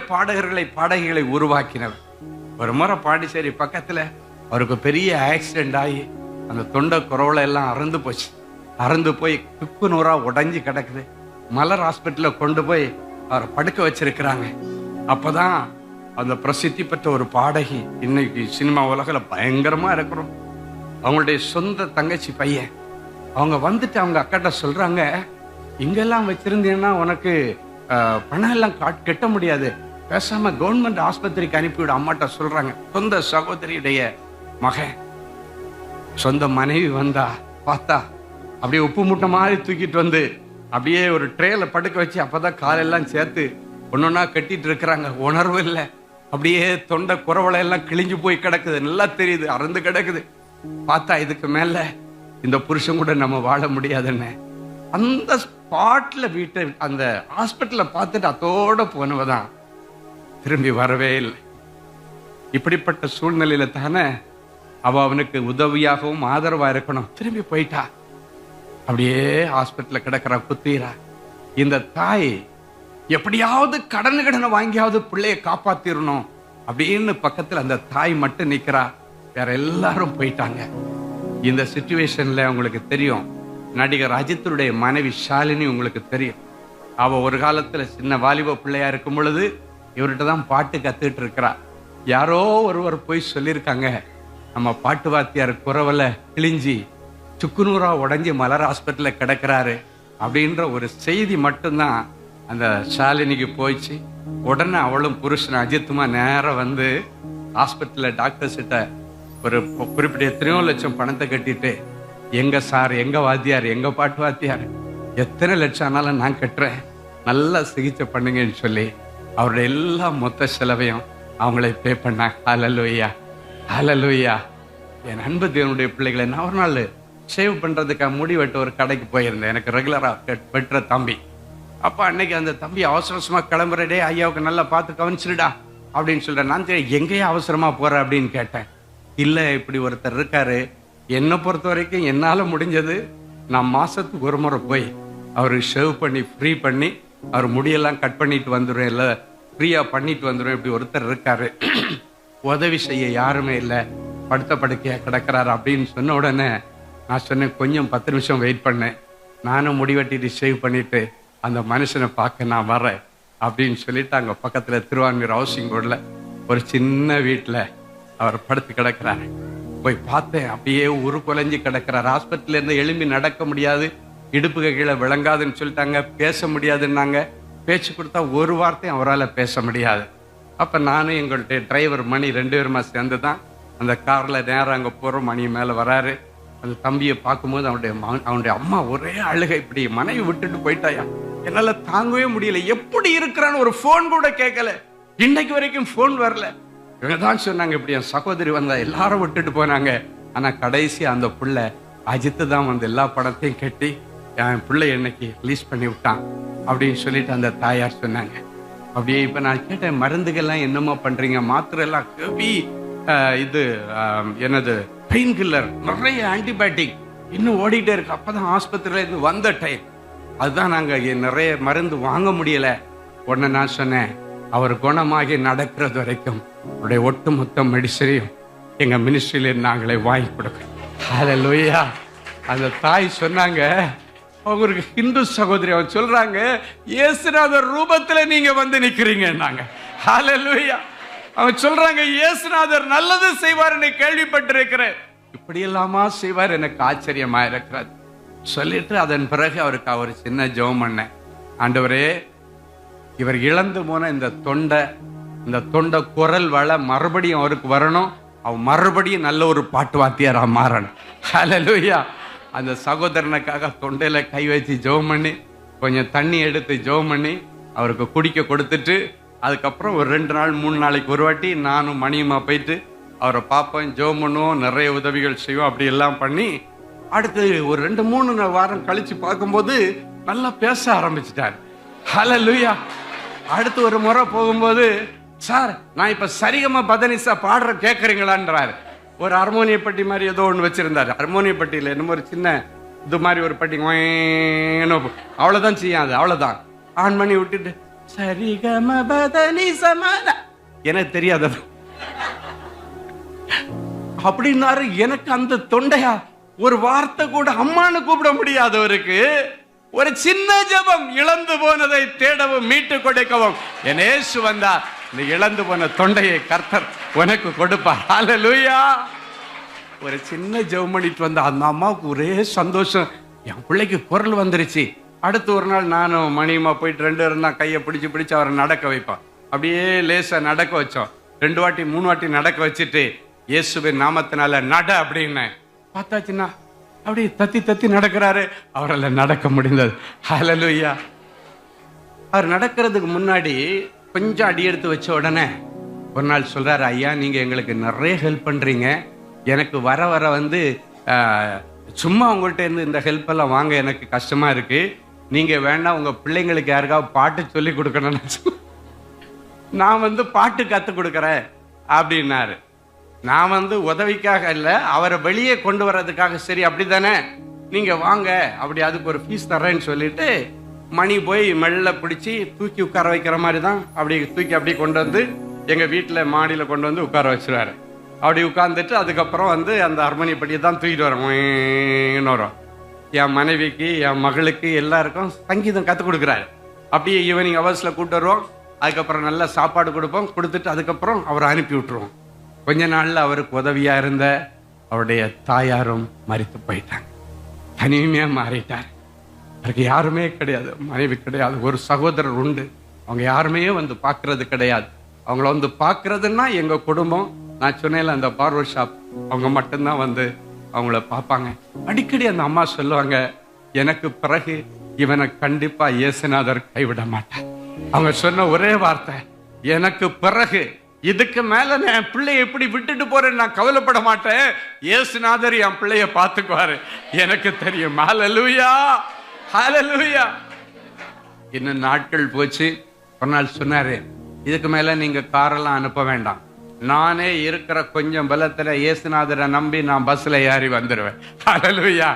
பாடகிகளை உருவாக்கினவர். ஒரு முறை பாண்டிச்சேரி பக்கத்துல அவருக்கு பெரிய ஆக்சிடென்ட் ஆகி அந்த தொண்டை குரவலை எல்லாம் அறந்து போச்சு. அறந்து போய் துப்பு நூறா உடைஞ்சு கிடக்குது. மலர் ஹாஸ்பிட்டல்ல கொண்டு போய் அவரை படுக்க வச்சிருக்கிறாங்க. அப்பதான் அந்த பிரசித்தி பெற்ற ஒரு பாடகி, இன்னைக்கு சினிமா உலகில் பயங்கரமா இருக்கிறோம், அவங்களுடைய சொந்த தங்கச்சி பையன், அவங்க வந்துட்டு அவங்க அக்காட்ட சொல்றாங்க, இங்கெல்லாம் வச்சிருந்தீங்கன்னா உனக்கு பணம் எல்லாம் கட்ட முடியாது, பேசாம கவர்மெண்ட் ஆஸ்பத்திரிக்கு அனுப்பிவிட அம்மாட்ட சொல்றாங்க. சொந்த சகோதரியுடைய மகன். சொந்த மனைவி வந்தா பார்த்தா அப்படியே உப்பு மூட்டை மாதிரி தூக்கிட்டு வந்து அப்படியே ஒரு ட்ரேல படுக்க வச்சு அப்பதான் காலெல்லாம் சேர்த்து ஒன்னொன்னா கட்டிட்டு இருக்கிறாங்க. உணர்வு இல்லை, அப்படியே தொண்டை குரவலை எல்லாம் கிழிஞ்சு போய் கிடக்குது, நல்லா தெரியுது, அறந்து கிடக்குது. பார்த்தா இதுக்கு மேல இந்த புருஷன் கூட நம்ம வாழ முடியாதுன்னு அந்த ஸ்பாட்ல வீட்டை அந்த ஹாஸ்பிட்டல பார்த்துட்டு அதோட போனவதான் திரும்பி வரவே இல்லை. இப்படிப்பட்ட சூழ்நிலையில தானே அவனுக்கு உதவியாகவும் ஆதரவா இருக்கணும். திரும்பி போயிட்டா. அப்படியே ஹாஸ்பிட்டல்ல கிடக்குறா, குத்தீரா. இந்த தாய் எப்படியாவது கடனை வாங்கியாவது பிள்ளைய காப்பாத்திரணும் அப்படின்னு பக்கத்துல அந்த தாய் மட்டும் நிக்கிறா. வேற எல்லாரும் போயிட்டாங்க. இந்த சிச்சுவேஷன்ல உங்களுக்கு தெரியும், நடிகர் அஜித்துடைய மனைவி ஷாலினி உங்களுக்கு தெரியும். அவ ஒரு காலத்துல சின்ன வாலிப பிள்ளையா இருக்கும் பொழுது இவர்கிட்ட தான் பாட்டு கத்துட்டு இருக்கிறா. யாரோ ஒருவர் போய் சொல்லியிருக்காங்க, நம்ம பாட்டு வாத்தியார் குரவல கிழிஞ்சி சுக்குநூறா உடஞ்சி மலர் ஹாஸ்பிட்டல்ல கிடக்கிறாரு அப்படின்ற ஒரு செய்தி மட்டும்தான் அந்த ஷாலினிக்கு போயிடுச்சு. உடனே அவளும் புருஷன் அஜித்துமா நேரம் வந்து ஹாஸ்பிட்டல்ல டாக்டர்ஸ் கிட்ட ஒரு குறிப்பிட்ட எத்தனையோ லட்சம் பணத்தை கட்டிட்டு, எங்க சார், எங்க வாத்தியார், எங்க பாட்டு வாத்தியார், எத்தனை லட்சம் ஆனாலும் நான் கட்டுறேன், நல்லா சிகிச்சை பண்ணுங்கன்னு சொல்லி அவருடைய எல்லா மொத்த செலவையும் அவங்களே பே பண்ணாங்க. ஹல்லேலூயா, ஹல்லேலூயா. என் அன்பு தேவனுடைய பிள்ளைகளை, நான் ஒரு நாள் ஷேவ் பண்றதுக்காக முடி வெட்ட ஒரு கடைக்கு போயிருந்தேன். எனக்கு ரெகுலரா வெட்டுற தம்பி. அப்ப அன்னைக்கு அந்த தம்பி அவசரமா கிளம்புறடே, ஐயாவுக்கு நல்லா பார்த்து கவனிச்சிருடா அப்படின்னு சொல்றேன். நான் எங்கேயே அவசரமா போற அப்படின்னு கேட்டேன். இல்ல, இப்படி ஒருத்தர் இருக்காரு, என்னை பொறுத்த வரைக்கும் என்னால முடிஞ்சது நான் மாசத்துக்கு ஒரு முறை போய் அவருக்கு ஷேவ் பண்ணி ஃப்ரீ பண்ணி அவர் முடியெல்லாம் கட் பண்ணிட்டு வந்துடுவேன், இல்ல ஃப்ரீயா பண்ணிட்டு வந்துடுவேன். இப்படி ஒருத்தர் இருக்காரு, உதவி செய்ய யாருமே இல்லை, படுத்த படுக்கையா கிடக்கிறாரு அப்படின்னு சொன்ன உடனே நான் சொன்னேன், கொஞ்சம் 10 நிமிஷம் வெயிட் பண்ணேன், நானும் முடிவெட்டிட்டு ஷேவ் பண்ணிட்டு அந்த மனுஷனை பார்க்க நான் வரேன் அப்படின்னு சொல்லிட்டு அங்க பக்கத்துல திருவான்மீர் ஹவுசிங் போர்டில் ஒரு சின்ன வீட்டுல அவர் படுத்து கிடக்கிறாரு. போய் பார்த்தேன், அப்படியே உருக்குலைஞ்சு கிடக்கிறார். ஹாஸ்பிட்டல்ல இருந்து எழும்பி நடக்க முடியாது, இடுப்புக்கு கீழே விளங்காதுன்னு சொல்லிட்டாங்க, பேச முடியாதுன்னாங்க. பேச்சு கொடுத்தா ஒரு வார்த்தையும் அவரால் பேச முடியாது. அப்ப நானும் எங்கள்கிட்ட டிரைவர் மணி 2 பேருமா சேர்ந்து தான் அந்த கார்ல நேரம் அங்க போறோம். மணி மேல வராரு. அந்த தம்பியை பார்க்கும்போது அவனுடைய அம்மா ஒரே அழுகை, இப்படி மனைவி விட்டுட்டு போயிட்டாயா, என்னால தாங்கவே முடியல, எப்படி இருக்கிறான்னு ஒரு போன் கூட கேட்கல, இன்னைக்கு வரைக்கும் போன் வரல. இவங்க தான் சொன்னாங்க, இப்படி என் சகோதரி வந்தா எல்லாரும் விட்டுட்டு போனாங்க, ஆனா கடைசி அந்த புள்ள அஜித்து தான் வந்து எல்லா பணத்தையும் கட்டி என் பிள்ளை என்னைக்கு ரிலீஸ் பண்ணி விட்டான் அப்படின்னு சொல்லிட்டு அந்த தாயார் சொன்னாங்க. அப்படியே இப்ப நான் கேட்டேன், மருந்துகள்லாம் என்னமோ பண்றீங்க, மாத்திரை எல்லாம் ஹெவி, இது என்னது பெயின் கில்லர், நிறைய ஆன்டிபயோட்டிக் இன்னும் ஓடிட்டே இருக்கு. அப்பதான் ஆஸ்பத்திரியில இருந்து வந்த டைம், அதுதான் நாங்க நிறைய மருந்து வாங்க முடியல. உடனே நான் சொன்னேன், அவர் குணமாகி நடக்கிறது வரைக்கும் அவருடைய ஒட்டுமொத்த மெடிசனையும் எங்க மினிஸ்ட்ரியில நாங்களே வாங்கி கொடுக்கணும். ஹல்லேலூயா. அந்த தாய் சொன்னாங்க, அவங்களுக்கு ஹிந்து சகோதரி, அவங்க சொல்றாங்க, இயேசுநாதர் ரூபத்துல நீங்க வந்து நிக்கிறீங்கன்னாங்க. ஹல்லேலூயா. அவங்க சொல்றாங்க, இயேசுநாதர் நல்லது செய்வார் என்று கேள்விப்பட்டிருக்கிறேன், இப்படி எல்லாமா செய்வார், எனக்கு ஆச்சரியமா இருக்கிறது சொல்லிட்டு அதன் பிறகு அவருக்கு ஒரு சின்ன ஜெபம் பண்ணேன். ஆண்டவரே, இவர் இழந்து போன இந்த தொண்டை குரல் வள மறுபடியும் அவருக்கு வரணும், அவன் மறுபடியும் நல்ல ஒரு பாட்டு வாத்தியாரா மாறணும். ஹல்லேலூயா. அந்த சகோதரனுக்காக தொண்டையில கை வச்சு ஜெபம் பண்ணி கொஞ்சம் தண்ணி எடுத்து ஜெபம் பண்ணி அவருக்கு குடிக்க கொடுத்துட்டு, அதுக்கப்புறம் ஒரு 2 நாள் 3 நாளைக்கு ஒரு வாட்டி நானும் மணியுமா போயிட்டு அவரை பார்ப்போம், ஜெபம் பண்ணுவோம், நிறைய உதவிகள் செய்வோம். அப்படி எல்லாம் பண்ணி அடுத்து ஒரு 2-3 வாரம் கழிச்சு பார்க்கும்போது நல்லா பேச ஆரம்பிச்சிட்டார். ஹல்லேலூயா. அடுத்து ஒரு முறை போகும்போது, சார் நான் இப்ப சரிகமா பதனிசா பாடுற கேட்கறீங்களான்றாரு. ஒரு ஹார்மோனிய பட்டி மாதிரி ஏதோ ஒன்று வச்சிருந்தாரு. ஹார்மோனிய பட்டியில என்னமோ ஒரு சின்ன இது மாதிரி ஒரு பட்டி, அவ்வளவுதான் செய்யாது, அவ்வளவுதான் ஆன் பண்ணி விட்டுட்டு சரிகம பதனிசமான எனக்கு தெரியாது அப்படின்னாரு. எனக்கு அந்த தொண்டையா ஒரு வார்த்தை கூட அம்மானு கூப்பிட முடியாதவருக்கு ஒரு சின்ன ஜெபம், இழந்து போனதை தேடவும் மீட்டு கொடுக்கவும் என் இயேசு வந்தா, இந்த இழந்து போன தொண்டையை கர்த்தர் உனக்கு கொடுப்பார். ஹல்லேலூயா. ஒரு சின்ன ஜெபம் பண்ணிட்டு வந்த அந்த அம்மாவுக்கு ஒரே சந்தோஷம், என் பிள்ளைக்கு குரல் வந்துருச்சு. அடுத்து ஒரு நாள் நானும் மணியுமா போயிட்டு 2 பேரும் தான் கையை பிடிச்சு அவரை நடக்க வைப்போம். அப்படியே லேசா நடக்க வச்சோம். 2 வாட்டி 3 வாட்டி நடக்க வச்சுட்டு, இயேசுவின் நாமத்தினால நட அப்படின்னு பார்த்தாச்சுன்னா அப்படி தத்தி நடக்கிறாரு. அவரால் நடக்க முடிந்தது. ஹல்லேலூயா. அவர் நடக்கிறதுக்கு முன்னாடி கொஞ்சம் அடி எடுத்து வச்ச உடனே ஒரு நாள் சொல்றாரு, ஐயா நீங்க எங்களுக்கு நிறைய ஹெல்ப் பண்றீங்க, எனக்கு வர வந்து சும்மா உங்கள்கிட்ட இருந்து இந்த ஹெல்ப் எல்லாம் வாங்க எனக்கு கஷ்டமா இருக்கு, நீங்க வேணா உங்க பிள்ளைங்களுக்கு யாருக்காவது பாட்டு சொல்லி கொடுக்கணும்னு நான் பாட்டு கத்து கொடுக்கறேன் அப்படின்னாரு. நான் உதவிக்காக இல்லை, அவரை வெளியே கொண்டு வர்றதுக்காக. சரி அப்படித்தானே, நீங்க வாங்க, அப்படி அதுக்கு ஒரு ஃபீஸ் தர்றேன்னு சொல்லிட்டு மணி போய் மெல்ல பிடிச்சி தூக்கி உட்கார வைக்கிற மாதிரி தான் அப்படி தூக்கி அப்படி கொண்டு வந்து எங்க வீட்டில் மாடியில் கொண்டு வந்து உட்கார வச்சுருவாரு. அப்படி உட்கார்ந்துட்டு அதுக்கப்புறம் அந்த ஹார்மோனியப்படியை தான் தூக்கிட்டு வரோம். என் மனைவிக்கு என் மகளுக்கு எல்லாருக்கும் சங்கீதம் கற்றுக் கொடுக்குறாரு. அப்படியே ஈவினிங் ஹவர்ஸில் கூப்பிட்டு வருவோம். அதுக்கப்புறம் நல்லா சாப்பாடு கொடுப்போம். கொடுத்துட்டு அதுக்கப்புறம் அவரை அனுப்பி விட்டுருவோம். கொஞ்ச நாளில் அவருக்கு உதவியாக இருந்த அவருடைய தாயாரும் மரித்து போயிட்டாங்க. தனிமையாக மாறிட்டார். அவருக்கு யாருமே கிடையாது, மனைவி கிடையாது, ஒரு சகோதரர் உண்டு. அவங்க யாருமே பார்க்கறது கிடையாது. அவங்கள பார்க்கறதுன்னா எங்கள் குடும்பம். நான் சொன்னேன்ல அந்த பார்வர் ஷாப், அவங்க மட்டும்தான் அவங்கள பார்ப்பாங்க. அடிக்கடி அந்த அம்மா சொல்லுவாங்க, எனக்கு பிறகு இவனை கண்டிப்பா இயேசுநாதர் கைவிட மாட்டார். அவங்க சொன்ன ஒரே வார்த்தை, எனக்கு பிறகு இதுக்கு மேல நான் என் பிள்ளைய எப்படி விட்டுட்டு போறேன்னு நான் கவலைப்பட மாட்டேன், இயேசுநாதர் என் பிள்ளைய பார்த்துக்குவாரு, எனக்கு தெரியும். ஹல்லேலூயா, ஹல்லேலூயா. இன்னும் நாட்கள் போச்சு. ஒரு நாள் சொன்னாரு, இதுக்கு மேல நீங்க காரெல்லாம் அனுப்ப வேண்டாம், நானே இருக்கிற கொஞ்சம் பலத்துல இயேசுநாதரை நம்பி நான் பஸ்ல ஏறி வந்துடுவேன். ஹல்லேலூயா.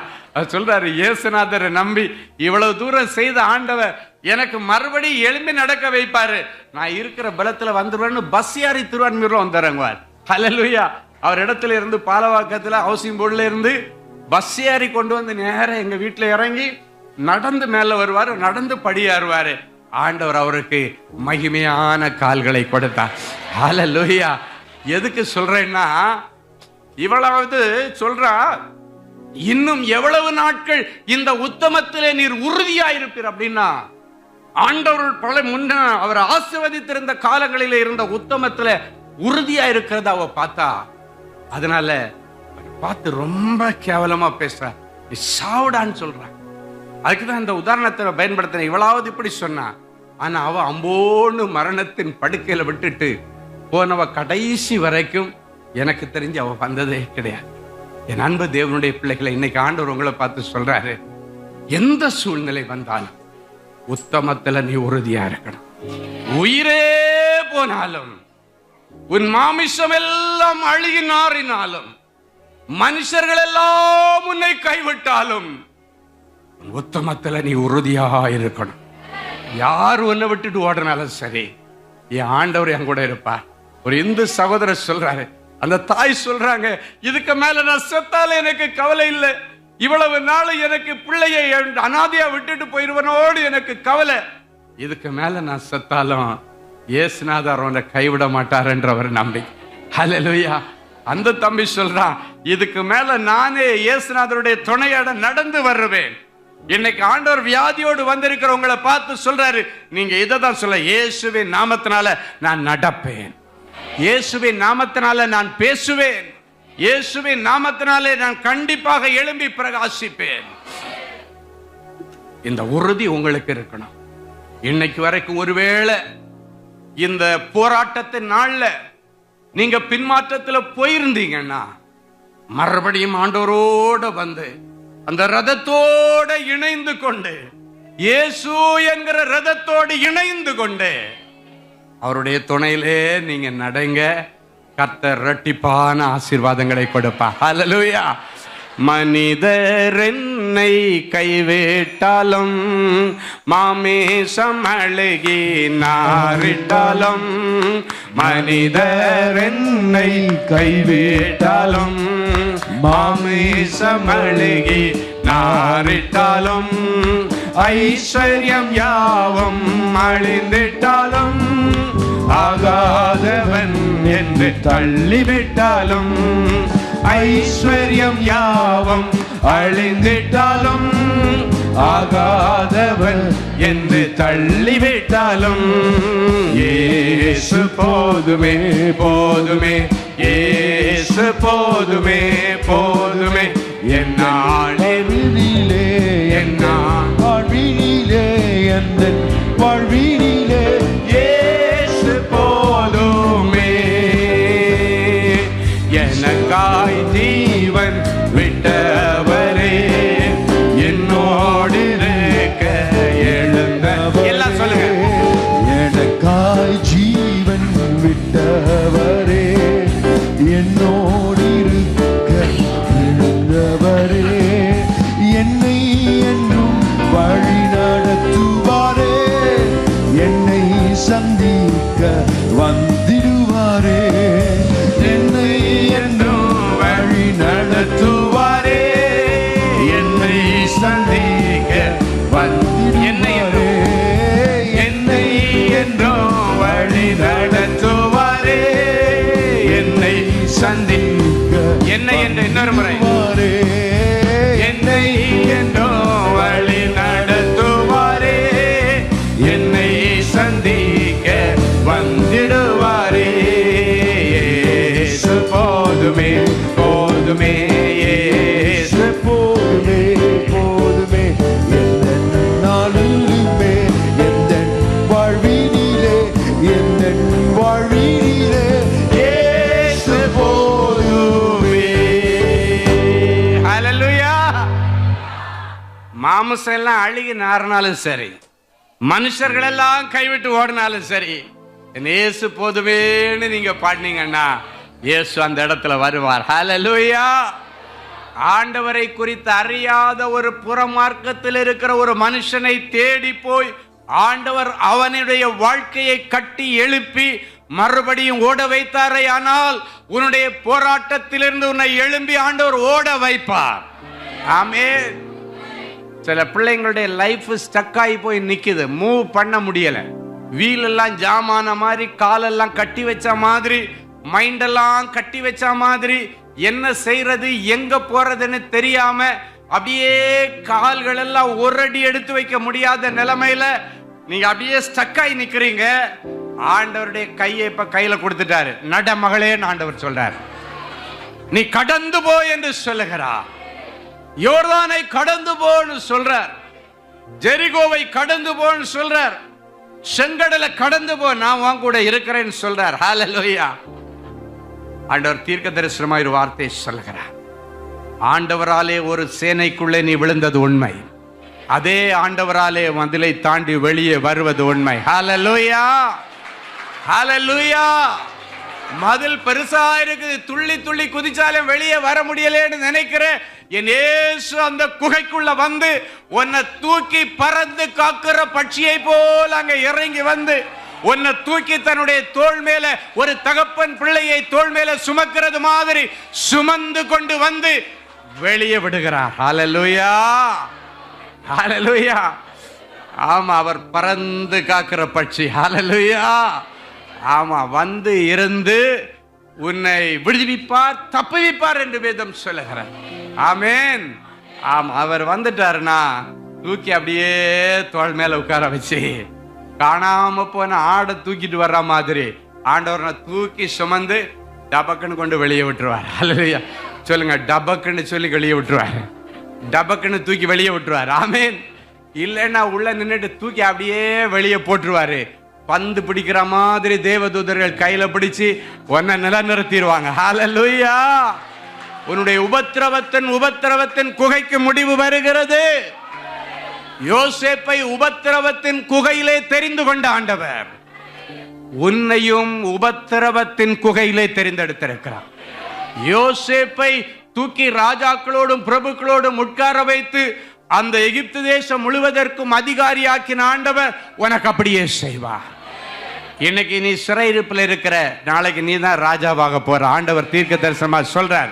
சொல்றாரு, இயேசுநாதரை நம்பி இவ்வளவு தூரம் செய்த ஆண்டவர் எனக்கு மறுபடியும் எழும்பி நடக்க வைப்பாரு, நான் இருக்கிற பலத்துல வந்துருவேன்னு பஸ் ஏறி திருவான்மியூர்ல வந்துடுறேங்குவார். ஹல்லேலூயா. அவர் இடத்துல இருந்து பாலவாக்கத்துல ஹவுசிங் போர்டுல இருந்து பஸ் ஏறி கொண்டு வந்து நேரம் எங்க வீட்டுல இறங்கி நடந்து மேல வருவாரு, நடந்து படியாருவாரு. ஆண்டவர் அவருக்கு மகிமையான கால்களை கொடுத்தார். ஹல்லேலூயா. எதுக்கு சொல்றேன்னா, இவ்வளவு சொல்றா, இன்னும் எவ்வளவு நாட்கள் இந்த உத்தமத்திலே நீர் உறுதியாயிருப்பீர் அப்படின்னா, ஆண்டவர் பல முன்ன அவர் ஆசீர்வதித்திருந்த காலங்களிலே இருந்த உத்தமத்துல உறுதியா இருக்கிறத அவ பார்த்தா, அதனால பார்த்து ரொம்ப கேவலமா பேசுற, நீ சாவுடான்னு சொல்றான். அதுக்குதான் இந்த உதாரணத்தை பயன்படுத்தின. இவளாவது இப்படி சொன்னா, ஆனா அவ அம்போன்னு மரணத்தின் படுக்கையில விட்டுட்டு போனவ கடைசி வரைக்கும் எனக்கு தெரிஞ்சு அவ வந்ததே கிடையாது. என் அன்பு தேவனுடைய பிள்ளைகளை, இன்னைக்கு ஆண்டவர் உங்களை பார்த்து சொல்றாரு, எந்த சூழ்நிலை வந்தாலும் உத்தமத்துல நீ உறுதியா இருக்கணும். உயிரே போனாலும், உன் மாமிசம் எல்லாம் அழுகி நாறினாலும், மனுஷர்கள் எல்லாம் உன்னை கைவிட்டாலும், உத்தமத்துல நீ உறுதியா இருக்கணும். யார் உன்னை விட்டுட்டு ஓடினாலும் சரி, என் ஆண்டவர் என் கூட இருப்பார். ஒரு இந்து சகோதரர் சொல்றாரு, அந்த தாய் சொல்றாங்க, இதுக்கு மேல நான் செத்தால எனக்கு கவலை இல்லை, இவ்வளவு நாள் எனக்கு பிள்ளையை அனாதையா விட்டுட்டு போயிருவனோடு எனக்கு கவலை, இதுக்கு மேல நான் செத்தாலும் இயேசுநாதர் அவனை கைவிட மாட்டார் என்ற ஒரு நம்பிக்கை. ஹல்லேலூயா. அந்த தம்பி சொல்றான், இதுக்கு மேல நானே இயேசுநாதருடைய துணையோட நடந்து வருவேன். இன்னைக்கு ஆண்டவர் வியாதியோடு வந்திருக்கிறவங்களை பார்த்து சொல்றாரு, நீங்க இதைதான் சொல்ல, இயேசுவின் நாமத்தினால நான் நடப்பேன், இயேசுவின் நாமத்தினால நான் பேசுவேன், இயேசுவின் நாமத்தினாலே நான் கண்டிப்பாக எழும்பி பிரகாசிப்பேன். இந்த உறுதி உங்களுக்கு இருக்கணும். இன்னைக்கு வரைக்கும் ஒருவேளை இந்த போராட்டத்தின் நாள்ல நீங்க பின்மாற்றத்துல போயிருந்தீங்கன்னா, மறுபடியும் ஆண்டவரோட வந்து அந்த ரதத்தோட இணைந்து கொண்டு, இயேசு என்கிற ரதத்தோடு இணைந்து கொண்டு அவருடைய துணையிலே நீங்க நடங்க. கர்த்தர் இரட்டிப்பான ஆசீர்வாதங்களை கொடுப்பார். ஹல்லேலூயா. மனிதர் என்னை கைவிட்டாலும், மாமிசம் அழுகி நாறிட்டாலும், மனிதர் என்னை கைவிட்டாலும், மாமிசம் அழுகி நாறிட்டாலும், ஐஸ்வர்யம் யாவும் அழிந்திட்டாலும், ஆகாதவன் என்று தள்ளிவிட்டாலும், ஐஸ்வர்யம் யாவும் அழிந்திட்டாலும், ஆகாதவன் என்று தள்ளிவிட்டாலும், இயேசு போதுமே போதுமே, இயேசு போதுமே போதுமே, என் வாழ்வினிலே, என் வாழ்வினிலே, எந்த வாழ்வினிலே இயேசு போதுமே. எனக்காய் ஜீவன் விட்டவரே, வந்திடுவாரே, என்னை என்றும் வழி நடத்துவாரே, என்னை சந்திக்க வந்திடுவாரே, என்னை என்றும் வழி நடத்துவாரே, என்னை சந்திக்க என்னை என்று இன்னொரு முறை என்னை என்றும் வழி நடத்துவாரே, என்னை சந்திக்க வந்திடுவாரே. இயேசு போதுமே போதுமே, இயேசு போதுமே போதுமே, எந்த நாளிலுமே, எந்த வாழ்வினிலே, எந்த வாழ்வினிலே இயேசு போதுமே. ஹல்லேலூயா. மாமிசம் எல்லாம் அழுகி நாறினாலும் சரி, மனுஷர்கள் எல்லாம் கைவிட்டு ஓடினாலும் சரி, என் இயேசு போதுமேன்னு நீங்க பாடினீங்கன்னா இயேசு அந்த இடத்துல வருவார். ஹல்லேலூயா. ஆண்டவரை குறித்து அறியாத ஒரு புறமார்க்கத்தில் இருக்கிற ஒரு மனுஷனை தேடி போய் ஆண்டவர் அவனுடைய வாழ்க்கையை கட்டி எழுப்பி மறுபடியும் ஓட வைத்தாரே, ஆனால் உன்னுடைய போராட்டத்திலிருந்து உன்னை எழும்பி ஆண்டவர் ஓட வைப்பார். ஆமென். சில பிள்ளைங்களுடைய லைஃப் ஸ்டக் ஆகி போய் நிக்குது, மூவ் பண்ண முடியல. வீல் எல்லாம் ஜாமான மாதிரி, காலெல்லாம் கட்டி வச்ச மாதிரி, மைண்ட் எல்லாம் கட்டி வச்ச மாதிரி, என்ன செய்யறது எங்க போறதுன்னு தெரியாம அப்படியே கால்கள் எல்லாம் ஒரு அடி எடுத்து வைக்க முடியாத நிலைமையில நீங்க அப்படியே ஸ்டக் ஆகி நிக்கிறீங்க. ஆண்டவருடைய கையை இப்ப கையில கொடுத்துட்டாரு. நட மகளேன்னு ஆண்டவர் சொல்றார். நீ கடந்து போ என்று சொல்லுகிறார். யோர்தானை கடந்து போன்னு சொல்றார். ஜெரிகோவை கடந்து போன்னு சொல்றார். செங்கடலை கடந்து போ, நான் உன் கூட இருக்கிறேன்னு சொல்றார். ஹல்லேலூயா. ஆண்டவர் தீர்க்க தரிசனமாய் ஒரு வார்த்தை சொல்லுகிறார். ஆண்டவராலே ஒரு சேனைக்குள்ளே நீ விழுந்தது உண்மை, அதே ஆண்டவராலே மதிலை தாண்டி வெளியே வருவது உண்மை. ஹல்லேலூயா. ஹல்லேலூயா. மதில் பெருசா இருக்குது, துள்ளி துள்ளி குதிச்சாலும் வெளியே வர முடியலன்னு நினைக்கிறேன். என் இயேசு அந்த குகைக்குள்ள வந்து உன்னை தூக்கி பறந்து காக்கிற பட்சியை போல் அங்க இறங்கி வந்து உன்னை தூக்கி தன்னுடைய தோள் மேல ஒரு தகப்பன் பிள்ளையை தோள் மேல சுமக்கிறது மாதிரி சுமந்து கொண்டு வந்து வெளியே விடுகிறார். ஹல்லேலூயா. ஹல்லேலூயா. ஆமா, அவர் பறந்து காக்கிற பட்சி. ஹல்லேலூயா. ஆமா, வந்து இருந்து உன்னை விடுவிப்பார், தப்புவிப்பார் என்று வேதம் சொல்லுகிறார். ஆமென். ஆமா, அவர் வந்துட்டாருன்னா தூக்கி அப்படியே தோள் மேல உட்கார வச்சு காணாம போன ஆடை தூக்கிட்டு வர்ற மாதிரி ஆண்டவரை தூக்கி சுமந்து டபக்குன்னு கொண்டு வெளியே விட்டுருவார். ஹல்லேலூயா. சொல்லுங்க, டபக்குன்னு சொல்லி வெளியே விட்டுருவார். டபக்குன்னு தூக்கி வெளியே விட்டுருவார். ஆமென். இல்லைன்னா உள்ள நின்றுட்டு தூக்கி அப்படியே வெளியே போட்டுருவாரு. பந்து பிடிக்கிற மாதிரி தேவதூதர்கள் கையில பிடிச்சு உன்னை நிலைநிறுத்திடுவாங்க. ஹல்லேலூயா. உன்னுடைய உபத்திரவத்தின் குகைக்கு முடிவு வருகிறது. யோசேப்பை உபத்திரவத்தின் குகையிலே தெரிந்து கொண்ட ஆண்டவர் உன்னையும் உபத்திரவத்தின் குகையிலே தெரிந்தெடுத்திருக்கிறார். யோசேப்பை தூக்கி ராஜாக்களோடும் பிரபுக்களோடும் உட்கார வைத்து அந்த எகிப்து தேசம் முழுவதற்கும் அதிகாரியாக்கின ஆண்டவர் உனக்கு அப்படியே செய்வார். இன்னைக்கு நீ சிறையிருப்பில் இருக்கிற, நாளைக்கு நீ தான் ராஜாவாக போற. ஆண்டவர் தீர்க்க தரிசனமா சொல்றார்.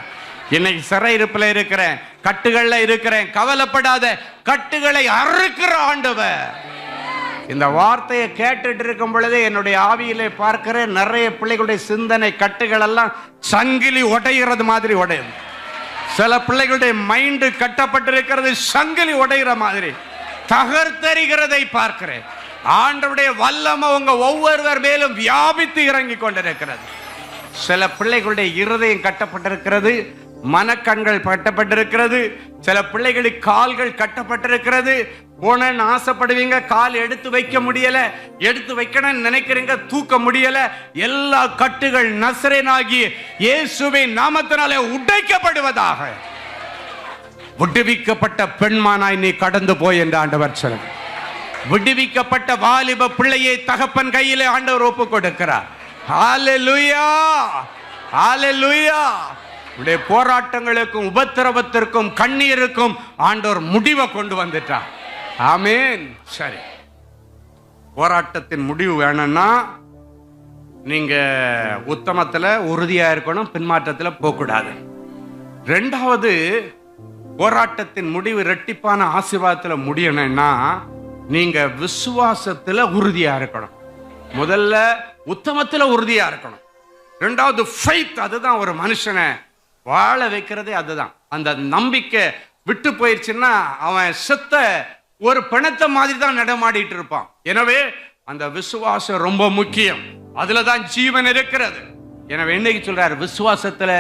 இன்னைக்கு சிறையிருப்பில் இருக்கிறேன், கட்டுகள்ல இருக்கிறேன், கவலைப்படாத, கட்டுகளை அறுக்கிற ஆண்டவர். இந்த வார்த்தையை கேட்டுட்டு இருக்கும் பொழுதே என்னுடைய ஆவியிலே பார்க்கிறேன், நிறைய பிள்ளைகளுடைய சிந்தனை கட்டுகள் எல்லாம் சங்கிலி உடைகிறது மாதிரி உடையுது. சில பிள்ளைகளுடைய மைண்டு கட்டப்பட்டிருக்கிறது சங்கிலி உடைகிற மாதிரி தகர்த்தெறிகிறதை பார்க்கிறேன். ஆண்டவருடைய வல்லமை உங்க ஒவ்வொருவர் மேலும் வியாபித்து இறங்கி கொண்டிருக்கிறது. சில பிள்ளைகளுடைய இருதயம் கட்டப்பட்டிருக்கிறது, மனக்கண்கள் கட்டப்பட்டிருக்கிறது. சில பிள்ளைகளுக்கு கால்கள் கட்டப்பட்டிருக்கிறது. போனேன்னு ஆசைப்படுவீங்க, கால் எடுத்து வைக்க முடியல, எடுத்து வைக்கணும்னு நினைக்கிறீங்க, தூக்க முடியல. எல்லா கட்டுகள் நசரேனாகிய இயேசுவின் நாமத்தினாலே உடைக்கப்படுவதாக. விடுவிக்கப்பட்ட பெண்மானாய் நீ கடந்து போய் என்று ஆண்டவர் சொல்லுங்க. விடுவிக்கப்பட்ட வாலிப பிள்ளையை தகப்பன் கையிலே ஆண்டவர் ஒப்பு கொடுக்கிறார். ஹல்லேலூயா. ஹல்லேலூயா. உடைய போராட்டங்களுக்கும் உபத்திரவத்திற்கும் கண்ணீருக்கும் ஆண்டவர் முடிவை கொண்டு வந்துட்டார். ஆமென். சரி, போராட்டத்தின் முடிவு வேணும்னா நீங்க உத்தமத்துல உறுதியா இருக்கணும், பின்மாற்றத்துல போகக்கூடாது. ரெண்டாவது, போராட்டத்தின் முடிவு இரட்டிப்பான ஆசீர்வாதத்துல முடியணும்னா நீங்க விசுவாசத்துல உறுதியா இருக்கணும். முதல்ல உத்தமத்துல உறுதியா இருக்கணும். ரெண்டாவது ஃபெய்த், அதுதான் ஒரு மனுஷனை வாழ வைக்கிறதே. அதுதான் அந்த நம்பிக்கை விட்டு போயிடுச்சுன்னா அவன் செத்த ஒரு பிணத்தை மாதிரி தான் நடமாடிட்டு இருப்பான். எனவே அந்த விசுவாசம் ரொம்ப முக்கியம். அதுலதான் ஜீவன் இருக்கிறது. எனவே இன்னைக்கு சொல்றாரு விசுவாசத்துல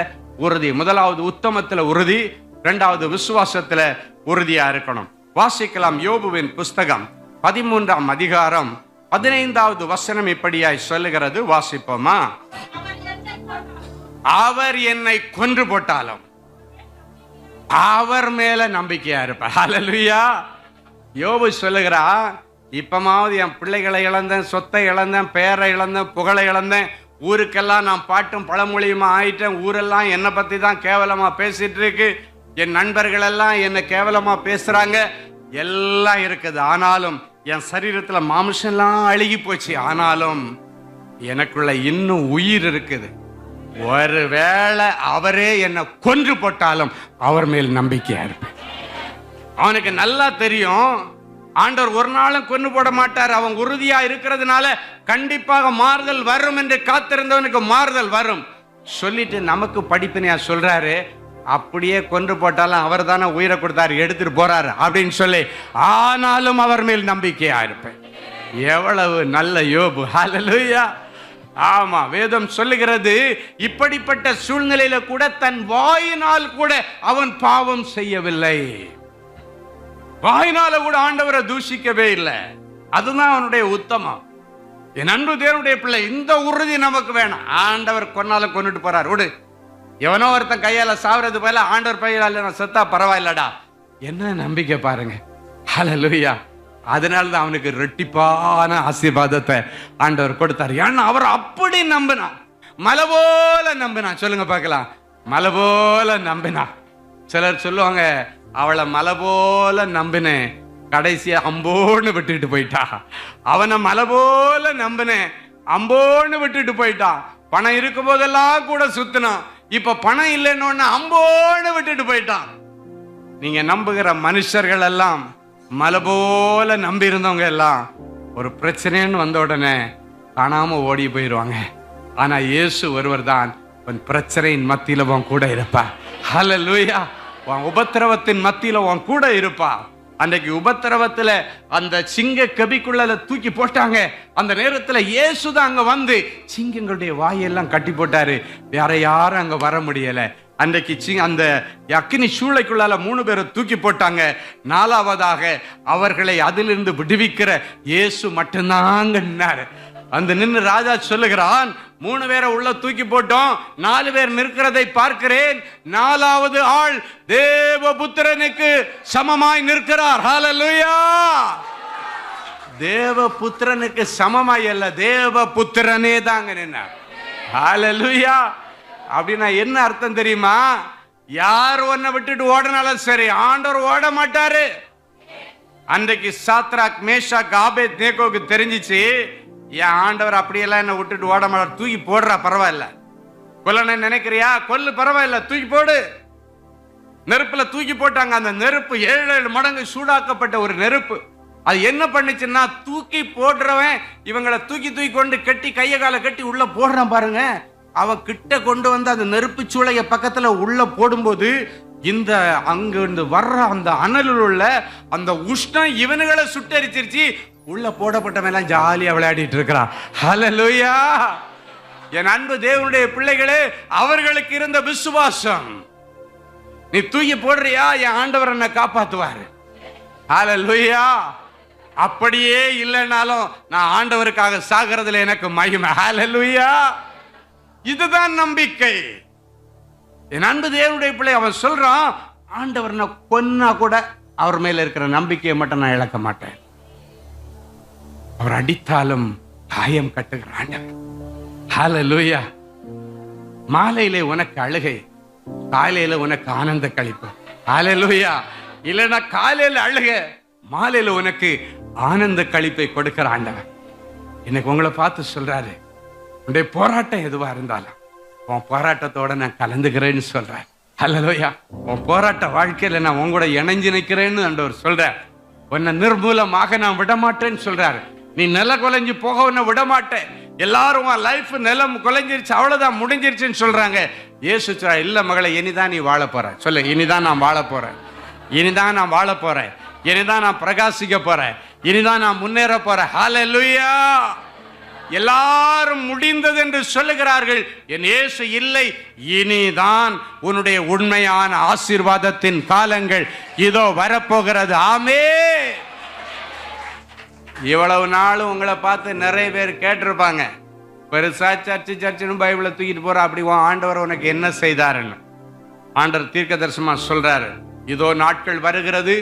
உறுதி. முதலாவது உத்தமத்துல உறுதி, இரண்டாவது விசுவாசத்துல உறுதியா இருக்கணும். வாசிக்கலாம் யோபுவின் புஸ்தகம் 13ஆம் அதிகாரம் 15வது வசனம் இப்படியாய் சொல்லுகிறது. வாசிப்போமா? அவர் என்னை கொன்று போட்டாலும் அவர் மேல நம்பிக்கையா இருப்பார். ஹல்லேலூயா. யோபு சொல்லுகிறா, இப்பமாவது என் பிள்ளைகளை இழந்தேன், சொத்தை இழந்தேன், பேரை இழந்தேன், புகழை இழந்தேன், ஊருக்கெல்லாம் நான் பாட்டும் பழமொழியுமா ஆயிட்டேன், ஊரெல்லாம் என்னை பத்தி தான் கேவலமா பேசிட்டு இருக்கு, என் நண்பர்கள் எல்லாம் என்னை கேவலமா பேசுறாங்க, எல்லாம் இருக்குது. ஆனாலும் என் சரீரத்துல மாம்சம்லாம் அழுகி போச்சு. ஆனாலும் எனக்குள்ள இன்னும் உயிர் இருக்குது. ஒருவேளை அவரே என்னை கொன்று போட்டாலும் அவர் மேல் நம்பிக்கையா இருப்பேன். அவனுக்கு நல்லா தெரியும் ஆண்டவர் ஒரு நாளும் கொன்று போட மாட்டார். அவன் உறுதியா இருக்கிறதுனால கண்டிப்பாக மாறுதல் வரும் என்று காத்திருந்தவனுக்கு மாறுதல் வரும். சொல்லிட்டு நமக்கு படிப்பினையா சொல்றாரு, அப்படியே கொன்று போட்டாலும் அவர் தானே உயிரை கொடுத்தாரு, எடுத்துட்டு போறாரு அப்படின்னு சொல்லி, ஆனாலும் அவர் மேல் நம்பிக்கையா இருப்பேன். எவ்வளவு நல்ல யோபு. ஹல்லேலூயா. ஆமா, வேதம் சொல்லுகிறது, இப்படிப்பட்ட சூழ்நிலையில கூட தன் வாயினால் கூட அவன் பாவம் செய்யவில்லை. வாயினால கூட ஆண்டவரை தூஷிக்கவே இல்லை. அதுதான் அவனுடைய உத்தமம். என் அன்பு தேவனுடைய பிள்ளை, இந்த உறுதி நமக்கு வேணும். ஆண்டவர் கொன்னால கொண்டுட்டு போறார், விடு. எவனோ ஒருத்தன் கையால சாவறது போல ஆண்டவர் பையால நான் செத்தா பரவாயில்லடா, என்ன நம்பிக்கை பாருங்க. ஹல்லேலூயா. அதனாலதான் அவனுக்கு ரெட்டிப்பான ஆசீர்வாதத்தை ஆண்டவர் கொடுத்தார். ஏன்னா அவர் அப்படி நம்பினான், மலை போல நம்பினான். சொல்லுங்க பார்க்கலாம், மலை போல நம்பினான். சிலர் சொல்லுவாங்க, அவளை மலை போல நம்பினேன், கடைசியா அம்போன்னு விட்டுட்டு போயிட்டா. அவனை மலை போல நம்பினேன், அம்போன்னு விட்டுட்டு போயிட்டான். பணம் இருக்கும் போதெல்லாம் கூட சுத்தினான், இப்ப பணம் இல்லைன்னு அம்போன்னு விட்டுட்டு போயிட்டான். நீங்க நம்புகிற மனுஷர்கள் எல்லாம் மலை போல நம்பி இருந்தவங்க எல்லாம் ஒரு பிரச்சனைன்னு வந்த உடனே காணாம ஓடி போயிடுவாங்க. ஆனா இயேசு ஒருவர் தான் உன் பிரச்சனையின் மத்தியில உன் கூட இருப்பா. ஹல்லேலூயா. உன் உபத்திரவத்தின் மத்தியில உன் கூட இருப்பா. அன்றைக்கு உபத்திரவத்துல அந்த சிங்க கபிக்குள்ள தூக்கி போட்டாங்க. அந்த நேரத்துல இயேசுதான் அங்க வந்து சிங்கங்களுடைய வாயெல்லாம் கட்டி போட்டாரு. வேற யாரும் அங்க வர முடியல. அன்றைக்கு அந்த அக்கினி சூளைக்குள்ளால 3 பேரை தூக்கி போட்டாங்க. 4வதாக அவர்களை அதிலிருந்து விடுவிக்கிற இயேசு மட்டும்தான் நின்னாரு. அந்த நின்று ராஜா சொல்லுகிறான், 3 பேரை உள்ள தூக்கி போட்டோம், 4 பேர் நிற்கிறதை பார்க்கிறேன், 4வது ஆள் தேவபுத்திரனுக்கு சமமாய் நிற்கிறார். ஹல்லேலூயா. தேவபுத்திரனுக்கு சமமாய் அல்ல, தேவபுத்திரனே தாங்க நின்னார். ஹல்லேலூயா. அப்படின்னா என்ன அர்த்தம் தெரியுமா? யார் ஒன்ன விட்டுட்டு ஓடனாலும் சரி, ஆண்டவர் ஓட மாட்டாரு. அன்றைக்கு சாத்ராக் மேஷாக் ஆபேத்நேகோவுக்கு தெரிஞ்சிச்சு, என் ஆண்டவர் அப்படியெல்லாம் என்ன விட்டுட்டு ஓட மாட்டார், தூக்கி போடுறா பரவாயில்ல, கொல்லனை நினைக்கிறியா கொல்லு பரவாயில்ல, தூக்கி போடு. நெருப்புல தூக்கி போட்டாங்க. அந்த நெருப்பு 7 மடங்கு சூடாக்கப்பட்ட ஒரு நெருப்பு. அது என்ன பண்ணுச்சுன்னா, தூக்கி போடுறவன் இவங்களை தூக்கி தூக்கி கொண்டு கட்டி கைய காலை கட்டி உள்ள போடுறான் பாருங்க. அவன் கிட்ட கொண்டு வந்து அந்த நெருப்பு சூளைய பக்கத்துல உள்ள போடும்போது இந்த அங்கிருந்து வர்ற அந்த அனலில் உள்ள அந்த உஷ்ணம் இவனுகளை சுட்டரிச்சிருச்சு. உள்ள போடப்பட்டவெல்லாம் ஜாலியா விளையாடிட்டு இருக்கிறான். ஹல்லேலூயா. என் அன்பு தேவனுடைய பிள்ளைகளே, அவர்களுக்கு இருந்த விசுவாசம், நீ தூக்கி போடுறியா, என் ஆண்டவர் என்னை காப்பாத்துவாரு. ஹல்லேலூயா. அப்படியே இல்லைனாலும் நான் ஆண்டவருக்காக சாகிறதுல எனக்கு மகிமை. ஹல்லேலூயா. இதுதான் நம்பிக்கை. என் அன்பு தேவனுடைய பிள்ளை, அவன் சொல்றான், ஆண்டவர் நான் கொன்னா கூட அவர் மேல இருக்கிற நம்பிக்கையை மட்டும் நான் இழக்க மாட்டேன். அவர் அடித்தாலும் காயம் கட்டுகிற ஆண்டவர். ஹல்லேலூயா. மாலையிலே உனக்கு அழுகை, காலையில உனக்கு ஆனந்த கழிப்பு. ஹல்லேலூயா. இல்லைன்னா காலையில அழுக, மாலையில உனக்கு ஆனந்த கழிப்பை கொடுக்கிற ஆண்டவர். எனக்கு உங்களை பார்த்து சொல்றாரு, உன்னுடைய போராட்டம் எதுவா இருந்தாலும் உன் போராட்டத்தோட நான் கலந்துக்கிறேன்னு சொல்றேன். அல்லேலூயா. உன் போராட்ட வாழ்க்கையில நான் உன் கூட இணைஞ்சு நிற்கிறேன்னு ஆண்டவர் சொல்றார். உன்னை நிர்மூலமாக நான் விடமாட்டேன்னு சொல்றாரு. நீ நில குலைஞ்சு போக உன்னை விடமாட்டேன். எல்லாரும் லைஃப் நிலம் குலைஞ்சிருச்சு, அவ்வளவுதான், முடிஞ்சிருச்சுன்னு சொல்றாங்க. இயேசு சொல்றா, இல்ல மகளை, இனிதான் நீ வாழ போற. சொல்லு, இனிதான் நான் வாழ போறேன், இனிதான் நான் வாழ போறேன், இனிதான் நான் பிரகாசிக்க போறேன், இனிதான் நான் முன்னேற போறேன். ஹல்லேலூயா. எல்லாரும் முடிந்தது என்று சொல்லுகிறார்கள். என் இயேசு இல்லை, இனிதான் உன்னுடைய உண்மையான ஆசீர்வாதத்தின் காலங்கள் இதோ வரப்போகிறது. ஆமென். இவ்வளவு நாளும் உங்களை பார்த்து நிறைய பேர் கேட்டிருப்பாங்க, பெருசா சர்ச்சுன்னு பைபிளை தூக்கிட்டு போற, அப்படி ஆண்டவர் உனக்கு என்ன செய்தாருன்னு. ஆண்டவர் தீர்க்க தரிசனமா சொல்றாரு, இதோ நாட்கள் வருகிறது,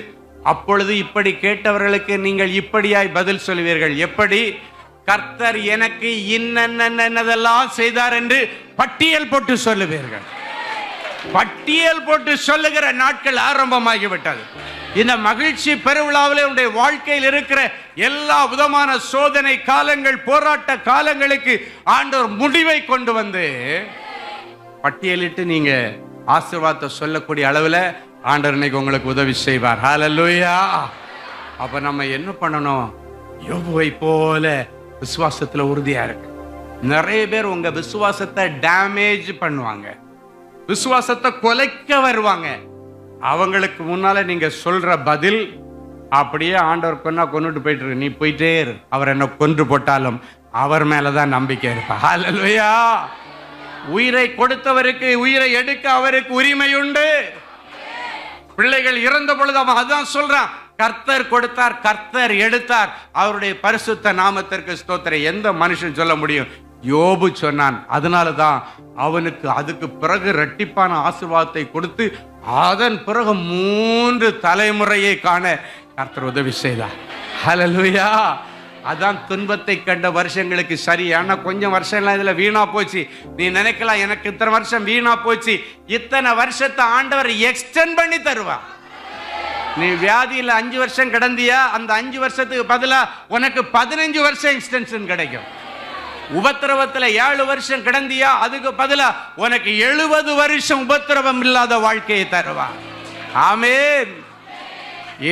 அப்பொழுது இப்படி கேட்டவர்களுக்கு நீங்கள் இப்படியாய் பதில் சொல்வீர்கள். எப்படி? கர்த்தர் எனக்கு இன்னதெல்லாம் செய்தார் என்று பட்டியல் போட்டு சொல்லுவீர்கள். பட்டியல் போட்டு சொல்லுகிற நாட்கள் ஆரம்பமாகிவிட்டது. இந்த மகிழ்ச்சி பெருவிழாவில் உடைய வாழ்க்கையில் இருக்கிற எல்லா விதமான சோதனை காலங்கள், போராட்ட காலங்களுக்கு ஆண்டவர் முடிவை கொண்டு வந்து பட்டியலிட்டு நீங்க ஆசீர்வாதத்தை சொல்லக்கூடிய அளவில் ஆண்டவர் இன்னைக்கு உங்களுக்கு உதவி செய்வார். ஹல்லேலூயா. அப்ப நம்ம என்ன பண்ணணும்? யோபுவை போல விசுவாசத்துல உறுதியா இருக்கு. நிறைய பேர் உங்க விசுவாசத்தை டேமேஜ் பண்ணுவாங்க, விசுவாசத்தை கொலைக்க வருவாங்க. அவங்களுக்கு முன்னால நீங்க சொல்ற பதில் அப்படியே ஆண்டவர் கொன்னா கொன்னுட்டு போயிட்டு இருக்கு, நீ போயிட்டே இரு, அவர் என்ன கொன்று போட்டாலும் அவர் மேலதான் நம்பிக்கை இருப்பா. ஹல்லேலூயா. உயிரை கொடுத்தவருக்கு உயிரை எடுக்க அவருக்கு உரிமை உண்டு. பிள்ளைகள் இறந்த பொழுது அவன் அதான் சொல்றான், கர்த்தர் கொடுத்தார், கர்த்தர் எடுத்தார், அவருடைய பரிசுத்த நாமத்திற்கு ஸ்தோத்திரம். எந்த மனுஷன் சொல்ல முடியும்? யோபு சொன்னான். அதனாலதான் அவனுக்கு அதுக்கு பிறகு இரட்டிப்பான ஆசீர்வாதத்தை கொடுத்து அதன் பிறகு 3 தலைமுறையை காண கர்த்தர் உதவி செய்தார். ஹல்லேலூயா. அதான் துன்பத்தை கண்ட வருஷங்களுக்கு சரி. ஆனா கொஞ்சம் வருஷம் எல்லாம் இதுல வீணா போச்சு. நீ நினைக்கலாம், எனக்கு இத்தனை வருஷம் வீணா போச்சு. இத்தனை வருஷத்தை ஆண்டவர் எக்ஸ்டெண்ட் பண்ணி தருவா. நீ வியாதியில 5 வருஷம் கிடந்தியா, அந்த 5 வருஷத்துக்கு பதிலா உனக்கு 15 வருஷம் எக்ஸ்டென்ஷன் கிடைக்கும். உபத்திரவத்துல 7 வருஷம் கிடந்தியா, அதுக்கு பதிலா உனக்கு 70 வருஷம் உபத்திரவம் இல்லாத வாழ்க்கையை தருவா. ஆமென்.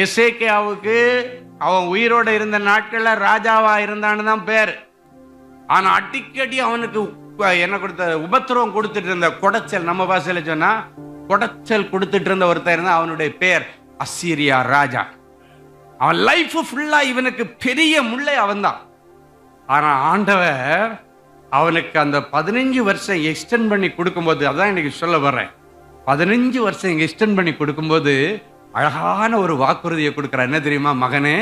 எசேக்கியாவுக்கு அவன் உயிரோட இருந்த நாட்கள்ல ராஜாவா இருந்தான்னு தான் பேர். ஆனா அடிக்கடி அவனுக்கு என்ன கொடுத்த உபத்திரவம் கொடுத்துட்டு இருந்த, கொடைச்சல், நம்ம பாஷையில சொன்னா கொடைச்சல் கொடுத்துட்டு இருந்த ஒருத்தர் இருந்தா, அவனுடைய பேர் அசீரியா ராஜா. அவன் லைஃப் ஃபுல்லா இவனுக்கு பெரிய முல்லை அவன்தான். ஆனா ஆண்டவர் அவனுக்கு அந்த 15 வருஷம் எக்ஸ்டெண்ட் பண்ணி கொடுக்கும்போது, அதான் இன்னைக்கு சொல்ல வர்றேன், 15 வருஷம் எக்ஸ்டெண்ட் பண்ணி கொடுக்கும்போது அழகான ஒரு வாக்குறுதியை கொடுக்குற. என்ன தெரியுமா? மகனே,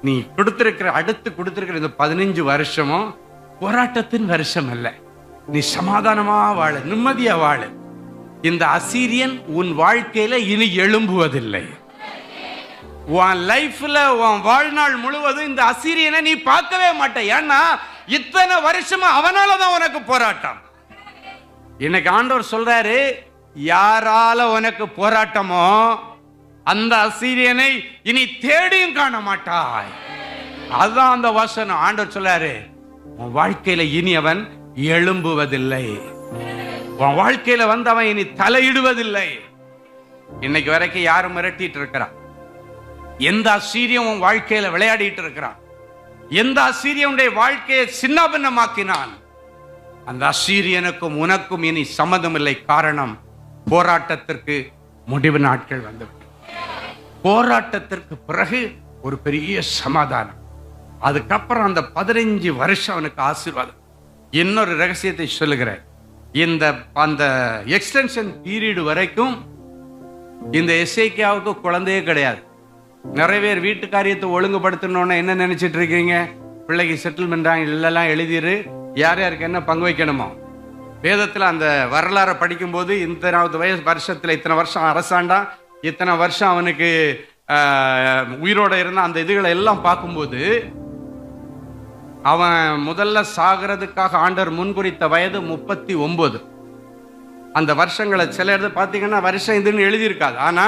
நீ அடுத்து கொடுத்திருக்கிற இந்த 15 வருஷமும் போராட்டத்தின் வருஷம் அல்ல, நீ சமாதானமா வாழ, நிம்மதியா வாழ. இந்த அசீரியன் உன் வாழ்க்கையில இனி எழும்புவதில்லை. உன் லைஃப்ல உன் வாழ்நாள் முழுவதும் இந்த அசீரியனை நீ பார்க்கவே மாட்ட. ஏன்னா இத்தனை வருஷமா அவனாலதான் உனக்கு போராட்டம். இன்னைக்கு ஆண்டவர் சொல்றாரு, யாரால உனக்கு போராட்டமோ அந்த அசீரியனை இனி தேடியும் காண மாட்டாய். அதுதான் அந்த வசனம். ஆண்டவர் சொல்றாரு, உன் வாழ்க்கையில இனி அவன் எழும்புவதில்லை, உன் வாழ்க்கையில வந்து அவன் இனி தலையிடுவதில்லை. இன்னைக்கு வரைக்கும் யாரும் மிரட்டிட்டு இருக்கிறான்? எந்த அசீரியன் உன் வாழ்க்கையில விளையாடிட்டு இருக்கிறான்? எந்த அசீரியனுடைய வாழ்க்கையை சின்னபின்னமாக்கினான்? அந்த அசீரியனுக்கும் உனக்கும் இனி சம்மதம் இல்லை. காரணம், போராட்டத்திற்கு முடிவு நாட்கள் வந்து, போராட்டத்திற்கு பிறகு ஒரு பெரிய சமாதானம், அதுக்கப்புறம் அந்த 15 வருஷம் அவனுக்கு ஆசீர்வாதம். இன்னொரு ரகசியத்தை சொல்லுகிறேன். அந்த எக்ஸ்டென்ஷன் பீரியட் வரைக்கும் இந்த எசேக்கியாவுக்கு குழந்தையே கிடையாது. நிறைய பேர் வீட்டு காரியத்தை ஒழுங்குபடுத்தணும்னா என்ன நினைச்சிட்டு இருக்கீங்க? பிள்ளைக்கு செட்டில்மெண்ட் எல்லாம் எழுதிரு, யார் யாருக்கு என்ன பங்கு வைக்கணுமோ. வேதத்தில் அந்த வரலாறை படிக்கும்போது இத்தனாவது வருஷத்துல இத்தனை வருஷம் அரசாண்டா, இத்தனை வருஷம் அவனுக்கு உயிரோட இருந்த அந்த இதுகளை எல்லாம் பார்க்கும்போது, அவன் முதல்ல சாகிறதுக்காக ஆண்டவர் முன்குறித்த வயது 39. அந்த வருஷங்களை சில இடத்துல பார்த்தீங்கன்னா வருஷம் இதுன்னு எழுதியிருக்காது, ஆனா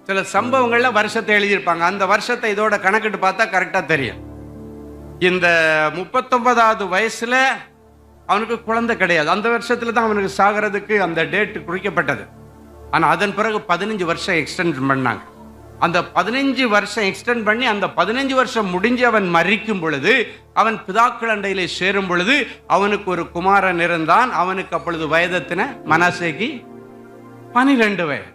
சில சம்பவங்கள்ல வருஷத்தை எழுதியிருப்பாங்க. அந்த வருஷத்தை இதோட கணக்கிட்டு பார்த்தா கரெக்டா தெரியும். இந்த 39வது வயசுல அவனுக்கு குழந்தை கிடையாது. அந்த வருஷத்துல தான் அவனுக்கு சாகிறதுக்கு அந்த டேட் குறிக்கப்பட்டது. ஆனா அதன் பிறகு 15 வருஷம் எக்ஸ்டெண்ட் பண்ணாங்க. அந்த 15 வருஷம் எக்ஸ்டெண்ட் பண்ணி அந்த 15 வருஷம் முடிஞ்சு அவன் மரிக்கும் பொழுது, அவன் பிதாக்கள் அண்டையிலே சேரும் பொழுது அவனுக்கு ஒரு குமாரன் இருந்தான். அவனுக்கு அப்பொழுது வயதத்தின மனாசேக்கு 12 வயது.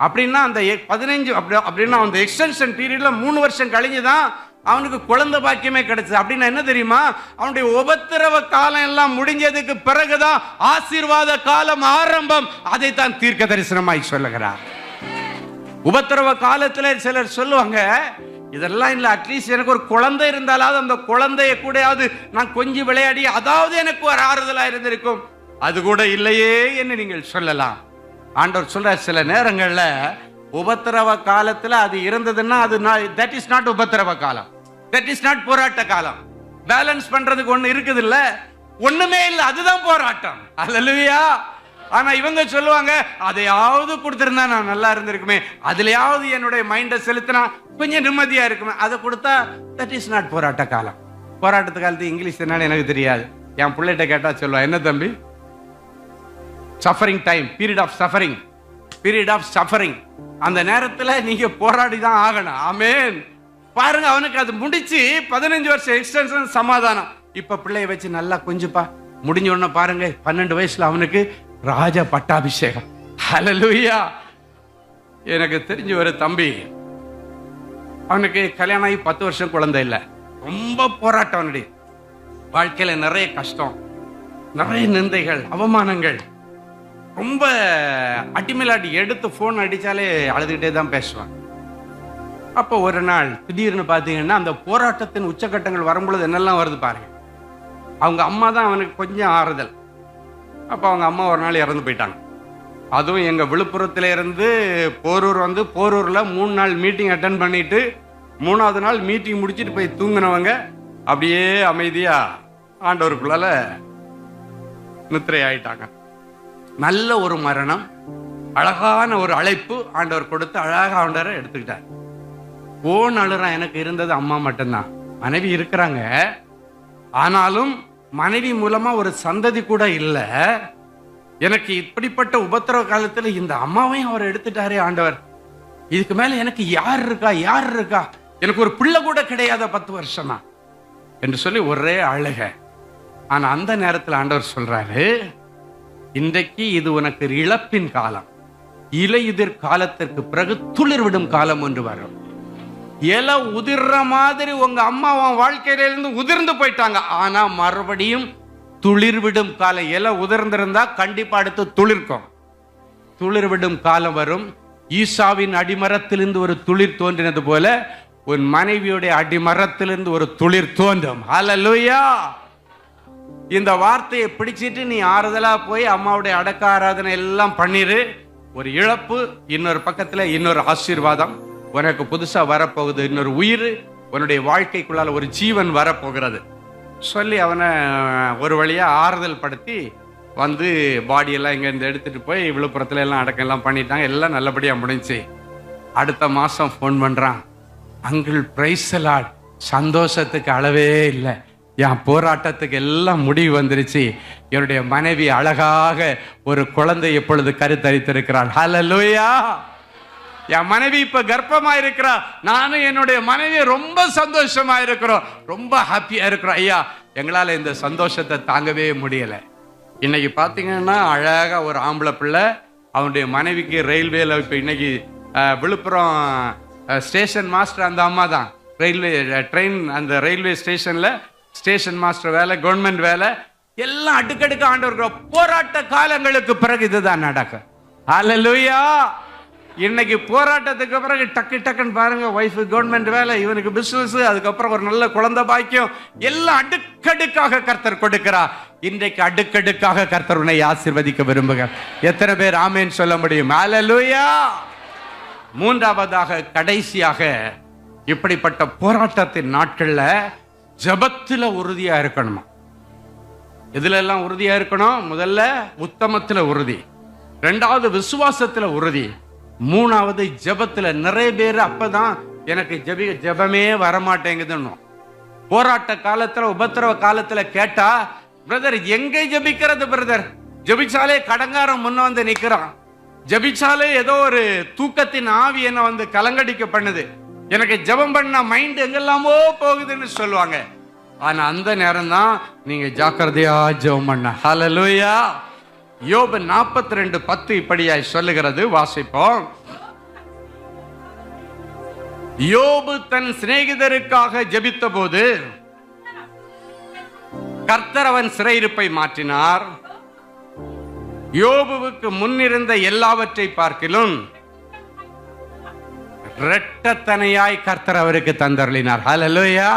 அப்படின்னா அந்த 15 அப்படின்னா அந்த எக்ஸ்டென்ஷன் பீரியட்ல 3 வருஷம் கழிஞ்சுதான் அவனுக்கு குழந்தை பாக்கியமே கிடைச்சது. அப்படின்னா என்ன தெரியுமா, அவனுடைய உபத்திரவ காலம் எல்லாம் முடிஞ்சதுக்கு பிறகுதான் ஆசீர்வாத காலம் ஆரம்பம். அதைத்தான் தீர்க்க தரிசனமாய் சொல்லுகிறார். உபத்திரவ காலத்துல சிலர் சொல்லுவாங்க, இதெல்லாம் இல்ல, அட்லீஸ்ட் எனக்கு ஒரு குழந்தை இருந்தாலாவது அந்த குழந்தைய கூடயாவது நான் கொஞ்சம் விளையாடி அதாவது எனக்கு ஒரு ஆறுதலா இருந்திருக்கும். அது கூட இல்லையே என்று நீங்கள் சொல்லலாம். ஆண்டவர் சொல்ற சில நேரங்கள்ல உபத்திரவ காலத்துல அது இருந்ததுன்னா அது தட் இஸ் நாட் உபத்திரவ காலம், தட் இஸ் நாட் போராட்ட காலம். பேலன்ஸ் பண்றதுக்கு ஒண்ணு இருக்குது இல்ல, ஒண்ணுமே இல்ல, அதுதான் போராட்டம். அல்லேலூயா. ஆனா இவங்க சொல்லுவாங்க, அதையாவது கொடுத்திருந்தா நான் நல்லா இருந்திருக்குமே, அதுலயாவது என்னுடைய மைண்டை செலுத்தினா கொஞ்சம் நிம்மதியா இருக்குமே, அதை கொடுத்தா தட் இஸ் நாட் போராட்ட காலம். போராட்டத்து காலத்து இங்கிலீஷ் என்னன்னு எனக்கு தெரியாது. என் பிள்ளைகிட்ட கேட்டா சொல்லுவா, என்ன தம்பி, suffering time, period of suffering, period of suffering. அந்த நேரத்துல நீங்க போராடி தான் ஆகணும். ஆமென். பாருங்க, அவனுக்கு அது முடிச்சு 15 வருஷம் எக்ஸ்டென்ஷன் சமாதானம். இப்ப பிள்ளைய வச்சு நல்லா கொஞ்சப்பா முடிஞ்ச உடனே பாருங்க 12 வயசுல அவனுக்கு ராஜ பட்டாபிஷேகம். ஹல்லேலூயா. எனக்கு தெரிஞ்ச ஒரு தம்பி, அவனுக்கு கல்யாணம் ஆகி 10 வருஷம் குழந்தை இல்லை. ரொம்ப போராட்டம், அவனுடைய வாழ்க்கையில நிறைய கஷ்டம், நிறைய நிந்தைகள், அவமானங்கள், ரொம்ப அட்டிமேலாட்டி எடுத்து போன் அடிச்சாலே அழுதுகிட்டே தான் பேசுவான். அப்போ ஒரு நாள் திடீர்னு பார்த்தீங்கன்னா அந்த போராட்டத்தின் உச்சக்கட்டங்கள் வரும்பொழுது என்னெல்லாம் வருது பாருங்க. அவங்க அம்மா தான் அவனுக்கு கொஞ்சம் ஆறுதல். அப்போ அவங்க அம்மா ஒரு நாள் இறந்து போயிட்டாங்க. அதுவும் எங்கள் விழுப்புரத்துல இருந்து போரூர் வந்து, போரூரில் 3 நாள் மீட்டிங் அட்டன் பண்ணிட்டு 3ஆவது நாள் மீட்டிங் முடிச்சுட்டு போய் தூங்கினவங்க அப்படியே அமைதியா ஆண்டவருக்குள்ளால நித்திரை ஆயிட்டாங்க. நல்ல ஒரு மரணம், அழகான ஒரு அழைப்பு ஆண்டவர் கொடுத்து அழகாக ஆண்டவரை எடுத்துக்கிட்டார். போன் அழுறான். எனக்கு இருந்தது அம்மா மட்டும்தான், மனைவி இருக்கிறாங்க, ஆனாலும் மனைவி மூலமா ஒரு சந்ததி கூட இல்லை. எனக்கு இப்படிப்பட்ட உபத்திரவ காலத்துல இந்த அம்மாவையும் அவர் எடுத்துட்டாரே ஆண்டவர், இதுக்கு மேல எனக்கு யார் இருக்கா, யார் இருக்கா, எனக்கு ஒரு பிள்ளை கூட கிடையாத 10 வருஷமா என்று சொல்லி ஒரே அழுக. ஆனா அந்த நேரத்தில் ஆண்டவர் சொல்றாரு, இன்றைக்கு இது உனக்கு இழப்பின் காலம், இலையுதிர் காலத்திற்கு பிறகு துளிர் விடும் காலம் ஒன்று வரும். இலை உதிர்ற மாதிரி உங்க அம்மா உன் வாழ்க்கையில இருந்து உதிர்ந்து போயிட்டாங்க, ஆனா மறுபடியும் துளிர் விடும் காலம். இலை உதிர்ந்திருந்தா கண்டிப்பா அடுத்து துளிர்க்கும். துளிர் விடும் காலம் வரும். ஈசாவின் அடிமரத்திலிருந்து ஒரு துளிர் தோன்றினது போல உன் மனைவியுடைய அடிமரத்திலிருந்து ஒரு துளிர் தோன்றும். ஹல்லேலூயா. இந்த வார்த்தையை பிடிச்சிட்டு நீ ஆறுதலா போய் அம்மாவுடைய அடக்க ஆராதனை எல்லாம் பண்ணிரு. ஒரு இழப்பு, இன்னொரு பக்கத்துல இன்னொரு ஆசீர்வாதம் உனக்கு புதுசா வரப்போகுது. இன்னொரு உயிர் உன்னுடைய வாழ்க்கைக்குள்ளால ஒரு ஜீவன் வரப்போகிறது சொல்லி அவனை ஒரு வழியா ஆறுதல் படுத்தி வந்து பாடியெல்லாம் இங்க இருந்து எடுத்துட்டு போய் விழுப்புரத்துல எல்லாம் அடக்கம் எல்லாம் பண்ணிட்டாங்க. எல்லாம் நல்லபடியா முடிஞ்சு அடுத்த மாசம் போன் பண்றான், அங்கிள் பிரைஸ் தி லார்ட், சந்தோஷத்துக்கு அளவே இல்லை, என் போராட்டத்துக்கு எல்லாம் முடிவு வந்துருச்சு, என்னுடைய மனைவி அழகாக ஒரு குழந்தை எப்பொழுது கருத்தரித்திருக்கிறாள். ஹல்லேலூயா. என் மனைவி இப்ப கர்ப்பமா இருக்கிறா, நானும் என்னுடைய மனைவி ரொம்ப சந்தோஷமா இருக்கிறோம், ரொம்ப ஹாப்பியா இருக்கிறோம். ஐயா, எங்களால இந்த சந்தோஷத்தை தாங்கவே முடியல. இன்னைக்கு பாத்தீங்கன்னா அழகா ஒரு ஆம்பளை பிள்ளை, அவனுடைய மனைவிக்கு ரயில்வேல இப்ப இன்னைக்கு விழுப்புரம் ஸ்டேஷன் மாஸ்டர் அந்த அம்மா தான். ரயில்வே ட்ரெயின் அந்த ரயில்வே ஸ்டேஷன்ல ஸ்டேஷன் மாஸ்டர் வேலை, கவர்மெண்ட் வேலை, எல்லாம் அடுக்கடுக்க ஆண்டவர். போராட்ட காலங்களுக்கு பிறகு இதுதான் நடக்கும். ஹல்லேலூயா. இன்னைக்கு போராட்டத்துக்கு பிறகு டக்கு டக்குன்னு பாருங்க, ஒய்ஃப் கவர்மெண்ட் வேலை, இவனுக்கு பிசினஸ், அதுக்கப்புறம் ஒரு நல்ல குழந்தை பாக்கியம், எல்லாம் அடுக்கடுக்காக கர்த்தர் கொடுக்கிறார். இன்றைக்கு அடுக்கடுக்காக கர்த்தர் உன்னை ஆசீர்வதிக்க விரும்புகிறார். எத்தனை பேர் ஆமென் சொல்ல முடியும்? ஹல்லேலூயா. மூன்றாவதாக கடைசியாக இப்படிப்பட்ட போராட்டத்தின் நாட்கள்ல ஜெபத்துல உறுதியா இருக்கணுமா? எதுல எல்லாம் உறுதியா இருக்கணும்? முதல்ல உத்தமத்துல உறுதி, ரெண்டாவது விசுவாசத்துல உறுதி, மூணாவது ஜெபத்துல. நிறைய பேர் அப்பதான் எனக்கு ஜெபமே வரமாட்டேங்குதுன்னு போராட்ட காலத்துல உபத்திரவ காலத்துல கேட்டா பிரதர் எங்க ஜெபிக்கிறது பிரதர்? ஜெபிச்சாலே கடங்காரம் முன்ன வந்து நிக்கிறான், ஜெபிச்சாலே ஏதோ ஒரு தூக்கத்தின் ஆவி என்ன வந்து கலங்கடிக்க பண்ணுது, எனக்கு ஜெபம் பண்ண மைண்ட் எங்கெல்லாமோ போகுதுன்னு சொல்லுவாங்க. ஆனா அந்த நேரம் தான் நீங்க ஜாக்கிரதையா ஜெபம் பண்ண. ஹல்லேலூயா. யோபு 42:10 இப்படியாய் சொல்லுகிறது, வாசிப்போம். யோபு தன் சிநேகிதருக்காக ஜெபித்த போது கர்த்தர் அவன் சிறையிருப்பை மாற்றினார். யோபுவுக்கு முன்னிருந்த எல்லாவற்றை பார்க்கிலும் இரட்டத்தனையாய் கர்த்தர் அவருக்கு தந்தருளினார். ஹல்லேலூயா.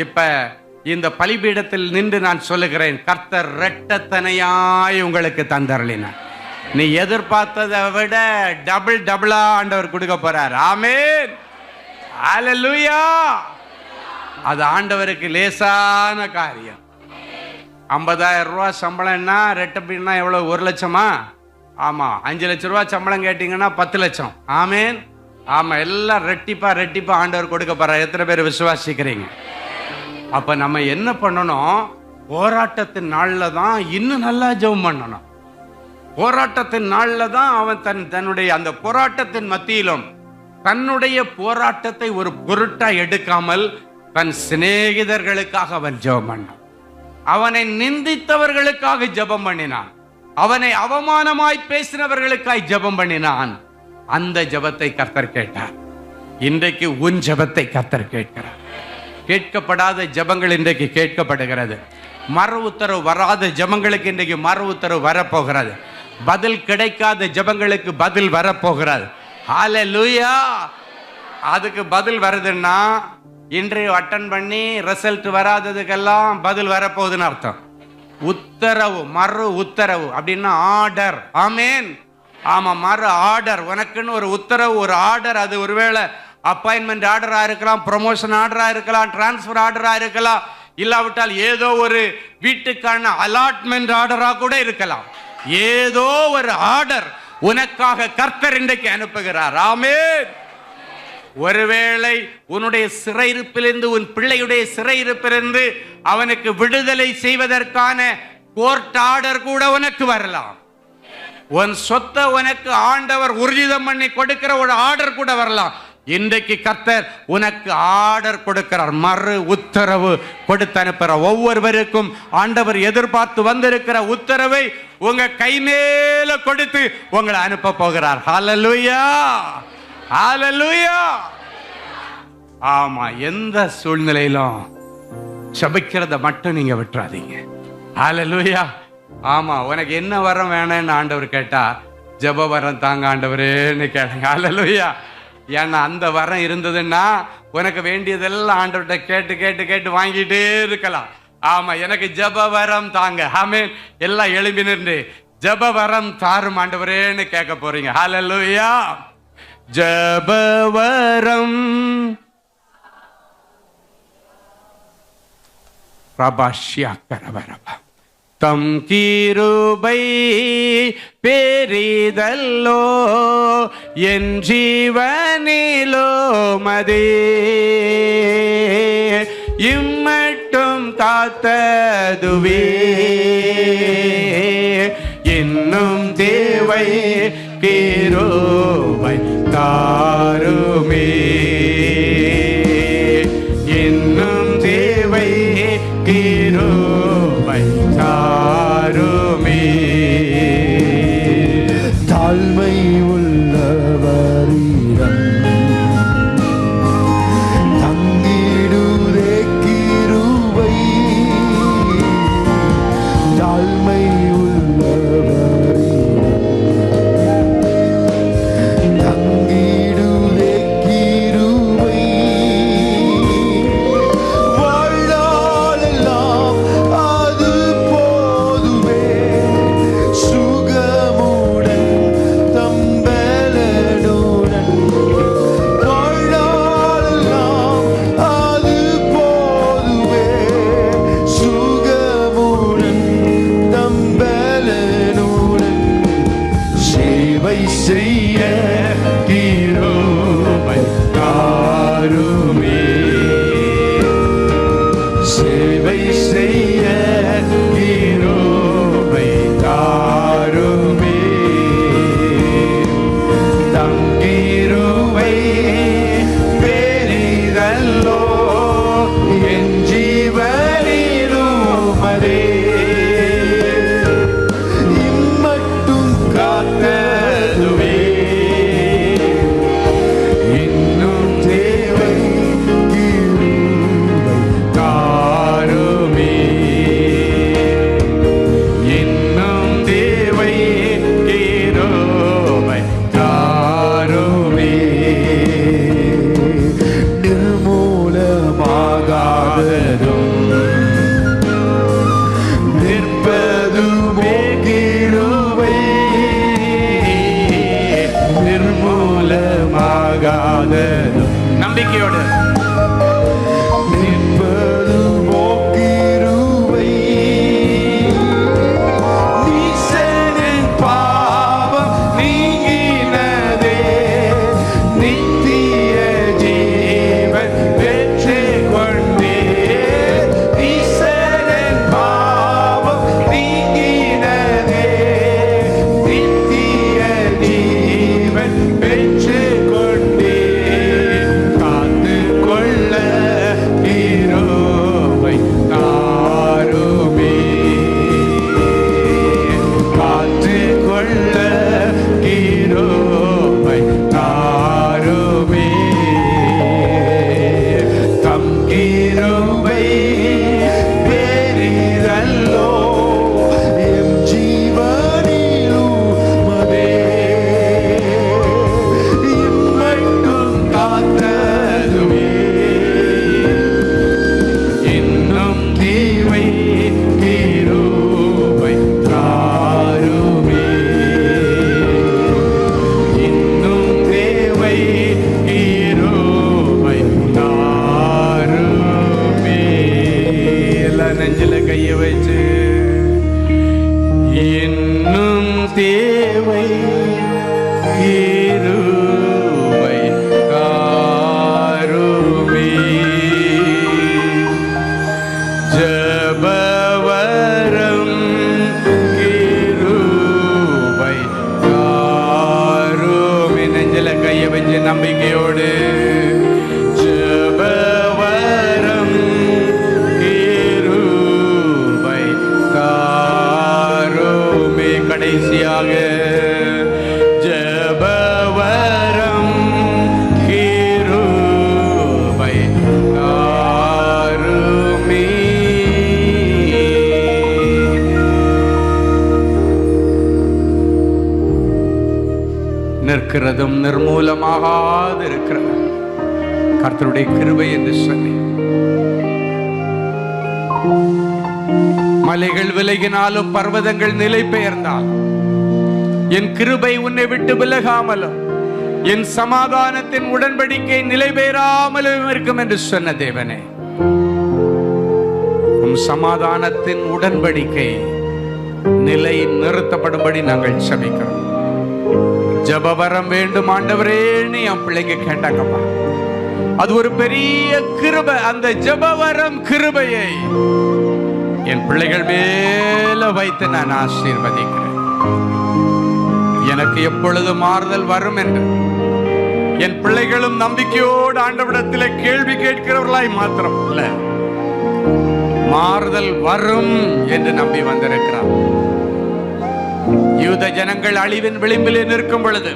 இப்ப இந்த பலிபீடத்தில் நின்று நான் சொல்லுகிறேன், கர்த்தர் இரட்டத்தனையாய் உங்களுக்கு தந்தருளினார். நீ எதிர்பார்த்ததை விட டபுளா ஆண்டவர் கொடுக்க போறார். ஆமென். ஹல்லேலூயா. அது ஆண்டவருக்கு லேசான காரியம். 50,000 ரூபாய் சம்பளம்னா ரெட்டப்பின்னா எவ்வளவு? 1 லட்சமா? ஆமா. 5 லட்சம் ரூபாய் சம்பளம் கேட்டீங்கன்னா 10 லட்சம். ஆமென். ஆமா, எல்லாம் ரெட்டிப்பா ஆண்டவர் கொடுக்க போறார். எத்தனை பேர் விசுவாசிக்கிறீங்க? அப்ப நம்ம என்ன பண்ணணும்? போராட்டத்தின் நாள்ல தான் இன்னும் நல்லா ஜெபம் பண்ணணும். போராட்டத்தின் நாள்ல தான் அவன் தன்னுடைய அந்த போராட்டத்தின் மத்தியிலும் தன்னுடைய போராட்டத்தை ஒரு பொருட்டா எடுக்காமல் தன் சிநேகிதர்களுக்காக அவன் ஜெபம் பண்ணான். அவனை நிந்தித்தவர்களுக்காக ஜெபம் பண்ணினான். அவனை அவமானமாய் பேசினவர்களுக்காய் ஜெபம் பண்ணினான். அந்த ஜெபத்தை கர்த்தர் கேட்டார். இன்றைக்கு உன் ஜெபத்தை கர்த்தர் கேட்கிறார். கேட்கப்படாத ஜெபங்கள் இன்றைக்கு கேட்கப்படுகிறது. மறு உத்தரவு வராத ஜெபங்களுக்கு இன்றைக்கு மறு உத்தரவு வரப்போகிறது. பதில் கிடைக்காத ஜெபங்களுக்கு பதில் வரப்போகிறது. ஹல்லேலூயா. அதுக்கு பதில் வருதுன்னா இன்றைய அட்டன் பண்ணி ரிசல்ட் வராததுக்கெல்லாம் பதில் வரப்போகுதுன்னு அர்த்தம். உத்தரவு, மறு உத்தரவு அப்படின்னா ஆர்டர். ஆமென். ஆமா, மறு ஆர்டர். உனக்குன்னு ஒரு உத்தரவு, ஒரு ஆர்டர். அது ஒருவேளை அப்பாயின்மெண்ட் ஆர்டரா இருக்கலாம், ப்ரொமோஷன் ஆர்டரா இருக்கலாம், டிரான்ஸ்பர் ஆர்டரா இருக்கலாம், இல்லாவிட்டால் ஏதோ ஒரு வீட்டுக்கான அலாட்மெண்ட் ஆர்டரா கூட இருக்கலாம். ஏதோ ஒரு ஆர்டர் உனக்காக கர்த்தர் இன்றைக்கு அனுப்புகிறார். ஆமென். ஒருவேளை உன்னுடைய சிறையிருப்பிலிருந்து, உன் பிள்ளையுடைய சிறையிருப்பிலிருந்து அவனுக்கு விடுதலை செய்வதற்கான கோர்ட் ஆர்டர் கூட உனக்கு வரலாம். உன் சொத்தை உனக்கு ஆண்டவர் உறுதிதம் பண்ணி கொடுக்கிற ஒரு ஆர்டர் கூட வரலாம். இன்றைக்கு கர்த்தர் உனக்கு ஆர்டர் கொடுக்கிறார், மறு உத்தரவு கொடுத்து அனுப்புகிறார். ஒவ்வொருவருக்கும் ஆண்டவர் எதிர்பார்த்து வந்திருக்கிற உத்தரவை உங்க கை மேல கொடுத்து உங்களை அனுப்ப போகிறார். ஹல்லேலூயா. ஹல்லேலூயா. ஆமா, எந்த சூழ்நிலையிலும் ஜெபிக்கிறத மட்டும் நீங்க விட்டுறாதீங்க. ஹல்லேலூயா. ஆமா, உனக்கு என்ன வரம் வேணும்னு ஆண்டவர் கேட்டா ஜெப வரம் தாங்க ஆண்டவரேன்னு கேளுங்க. ஹல்லேலூயா. ஏன்னா அந்த வரம் இருந்ததுன்னா உனக்கு வேண்டியதெல்லாம் ஆண்டவர்கிட்ட கேட்டு கேட்டு கேட்டு வாங்கிட்டே இருக்கலாம். ஆமா, எனக்கு ஜெப வரம் தாங்க. ஆமென். எல்லாம் எழுப்பி நின்று ஜெப வரம் தாரும் ஆண்டவரேன்னு கேட்க போறீங்க. ஹல்லேலூயா. ஜெப வரம் பிரபாஷ்யக்கரவரபா தம் கிருபை பெரிதல்லோ என் ஜீவனிலோ மதே இம்மட்டும் காத்ததுவே இன்னும் தேவை கிருபை தாருமே இன்னும் தேவை கிருபை தாருமே. தாழ்மை உள்ளவரிடம் தங்கிடுதே கிருபை. தாழ்மை உள்ளவரிடம் தங்கிடுதே கிருபை. நம்பிக்கையோடு நிற்பது போக்கிருவை நீசனின் பாவம் நீங்கினதே நித்திய ஜீவன் பெற்று கொண்டே நீசனின் பாவம் நீங்கினதே நித்திய ஜீவன் பெற்று கொண்டே காத்து கொள்ள கிருபை தாருமே காத்து கொள்ள கிருபை தாருமே தம் கிருபை பெரிதல்லோ எம் ஜீவனிலுமதே இம்மட்டும் காத்ததுவே இன்னும் தேவை கிருபை தாருமே இன்னும் தேவை கிருபை தாருமே எல்லாம் நெஞ்சில கைய வச்சு இன்னும் தேவை கிருபை தாருமே ஜபவரம் கிருபை தாருமே நெஞ்சில கைய வச்சு நம்பிக்கையோடு ஜபவரம் கிருபை தாருமே கடைசியாக ஜபவரம் கிருபை தாருமே நிற்கிறதும் நிர்மூலமாகாது இருக்கிறது கர்த்தருடைய கிருபை என்று சொல்லி மலைகள் விலகினாலும் பர்வதங்கள் நிலை பெயர்ந்தாலும் என் கிருபை உன்னை விட்டு விலகாமலும் என் சமாதானத்தின் உடன்படிக்கை நிலை பெயராமலும் இருக்கும் என்று சொன்ன தேவனே உம் சமாதானத்தின் உடன்படிக்கை நிலை நிறுத்தப்படும்படி நாங்கள் செபிக்கிறோம். ஜபவரம் வேண்டும் ஆண்டவரே என் பிள்ளைங்க கேட்டாங்கப்பா. அது ஒரு பெரிய கிருபை. அந்த ஜபவரம் கிருபையை என் பிள்ளைகள் மேல வைத்து நான் ஆசீர்வதிக்கிறேன். எனக்கு எப்பொழுது மாறுதல் வரும் என்று என் பிள்ளைகளும் நம்பிக்கையோடு ஆண்டவரிடத்தில் கேள்வி கேட்கிறவர்களாய் மாத்திரம் இல்ல, மாறுதல் வரும் என்று நம்பி வந்திருக்கிறார். யூத ஜனங்கள் அழிவின் விளிம்பிலே நிற்கும் பொழுது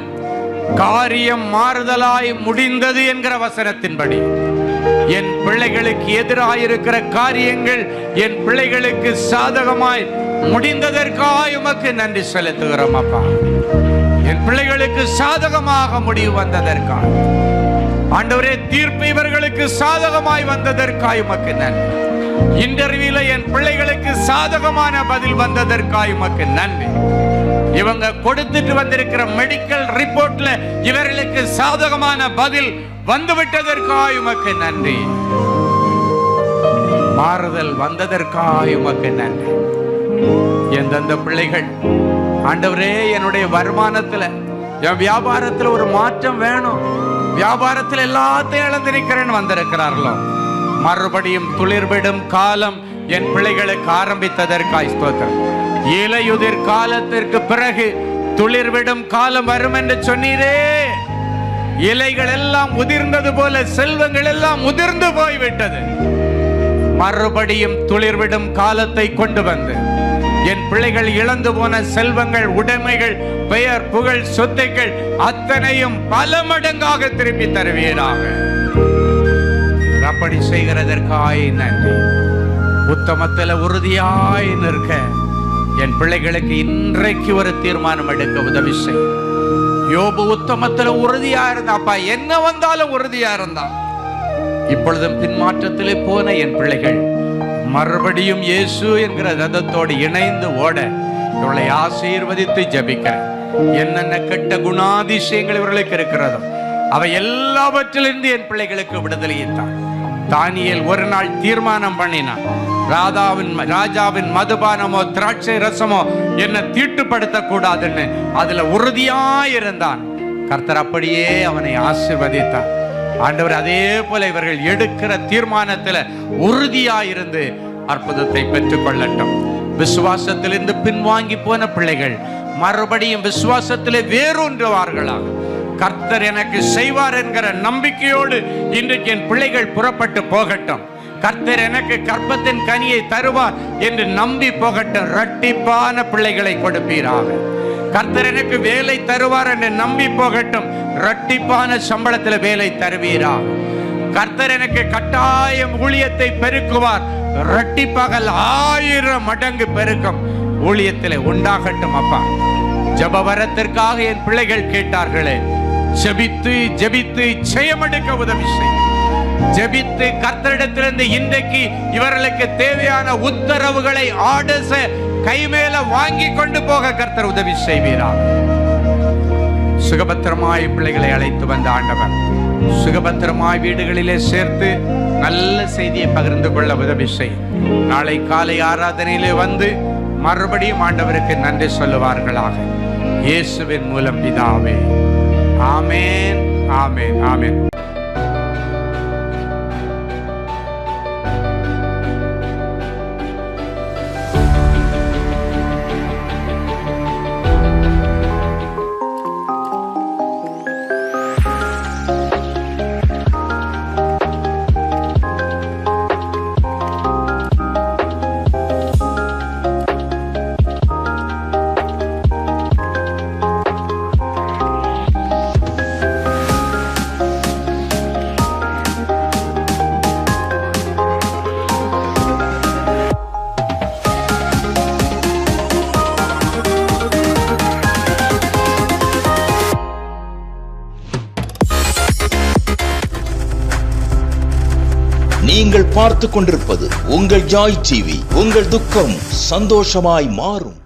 காரியம் மாறுதலாய் முடிந்தது என்கிற வசனத்தின்படி என் பிள்ளைகளுக்கு எதிராயிருக்கிற காரியங்கள் என் பிள்ளைகளுக்கு சாதகமாய் முடிந்ததற்காக உமக்கு நன்றி செலுத்துகிறோம் அப்பா. என் பிள்ளைகளுக்கு சாதகமாக முடிவு வந்ததற்காக ஆண்டவரே, தீர்ப்பு இவர்களுக்கு சாதகமாய் வந்ததற்காக உமக்கு நன்றி. இன்டர்வியூல என் பிள்ளைகளுக்கு சாதகமான பதில் வந்ததற்காக உமக்கு நன்றி. இவங்க கொடுத்துட்டு வந்திருக்கிற மெடிக்கல் ரிப்போர்ட்ல இவர்களுக்கு சாதகமான பதில் வந்துவிட்டதற்காக உமக்கு நன்றி. மாறுதல் வந்ததற்காக உமக்கு நன்றி. எந்தெந்த பிள்ளைகள் ஆண்டவரே என்னுடைய வருமானத்துல என் வியாபாரத்துல ஒரு மாற்றம் வேணும், வியாபாரத்தில் எல்லாத்தையும் இழந்திருக்கிறேன் வந்திருக்கிறார்களோ, மறுபடியும் துளிர்விடும் காலம் என் பிள்ளைகளுக்கு ஆரம்பித்ததற்காய் ஸ்தோத்திரம். இலையுதிர் காலத்திற்கு பிறகு துளிர்விடும் காலம் வரும் என்று சொன்னீரே. இலைகள் எல்லாம் உதிர்ந்தது போல செல்வங்கள் எல்லாம் உதிர்ந்து போய்விட்டது. மறுபடியும் துளிர்விடும் காலத்தை கொண்டு வந்து என் பிள்ளைகள் இழந்து போன செல்வங்கள், உடைமைகள், பெயர், புகழ், சொத்துக்கள் அத்தனையும் பல மடங்காக திரும்பி தருவீராக. அப்படி செய்கிறதற்காய் நன்றி. உத்தமத்தில் உறுதியாய் நிற்க என் பிள்ளைகளுக்கு இன்றைக்கு ஒரு தீர்மானம் எடுக்க உதவி செய். யோபு உத்தமத்தில் உறுதியா இருந்தாப்பா, என்ன வந்தாலும் உறுதியா இருந்தான். இப்பொழுதும் பின்மாற்றத்திலே போன என் பிள்ளைகள் மறுபடியும் இயேசு என்கிற ரதத்தோடு இணைந்து ஓட இவர்களை ஆசீர்வதித்து ஜபிக்கிறேன். என்னென்ன கெட்ட குணாதிசயங்கள் இவர்களுக்கு இருக்கிறதோ அவை எல்லாவற்றிலிருந்து என் பிள்ளைகளுக்கு விடுதலையிட்டார். தானியேல் ஒரு நாள் தீர்மானம் பண்ணினான், ராஜாவின் மதுபானமோ திராட்சை ரசமோ என்ன தீட்டுப்படுத்த கூடாதுன்னு அதுல உறுதியாயிருந்தான். கர்த்தர் அப்படியே அவனை ஆசீர்வதித்தார். ஆண்டவர் அதே போல இவர்கள் எடுக்கிற தீர்மானத்துல உறுதியாயிருந்து அற்புதத்தை பெற்றுக் கொள்ளட்டும். விசுவாசத்திலிருந்து பின்வாங்கி போன பிள்ளைகள் மறுபடியும் விசுவாசத்திலே வேரூன்றுவார்களாக. கர்த்தர் எனக்கு செய்வார் என்கிற நம்பிக்கையோடு இன்றைக்கு என் பிள்ளைகள் புறப்பட்டு போகட்டும். கர்த்தர் எனக்கு கற்பத்தின் கனியை தருவார் என்று நம்பி போகட்டும். இரட்டிப்பான பிள்ளைகளை கொடுப்பீராக. கர்த்தர் எனக்கு வேலை தருவார் என்று நம்பி போகட்டும். இரட்டிப்பான சம்பளத்தில் வேலை தருவீராக. கர்த்தர் எனக்கு கட்டாயம் ஊழியத்தை பெருக்குவார். இரட்டிப்பாக 1000 மடங்கு பெருக்கம் ஊழியத்தில் உண்டாகட்டும். அப்பா, ஜெப வரத்திற்காக என் பிள்ளைகள் கேட்டார்களே, ஜெபித்து ஜெபித்து ஜெயமெடுக்க உதவி செய். ஜெபித்து கர்த்தரிடத்திலிருந்து இன்றைக்கு இவர்களுக்கு தேவையான உத்தரவுகளை ஆர்டர்ஸ் கைமேல வாங்கி கொண்டு போக கர்த்தர் உதவி செய்வீராக. சுகபத்திரமாய் பிள்ளைகளை அழைத்து வந்த ஆண்டவர் சுகபத்திரமாய் வீடுகளிலே சேர்த்து நல்ல செய்தியை பகிர்ந்து கொள்ள உதவி செய். நாளை காலை ஆராதனையிலே வந்து மறுபடியும் ஆண்டவருக்கு நன்றி சொல்லுவார்களாக. இயேசுவின் மூலம் பிதாவே, ஆமென், ஆமென், ஆமென். நீங்கள் பார்த்துக் கொண்டிருப்பது உங்கள் ஜாய் டிவி. உங்கள் துக்கம் சந்தோஷமாய் மாறும்.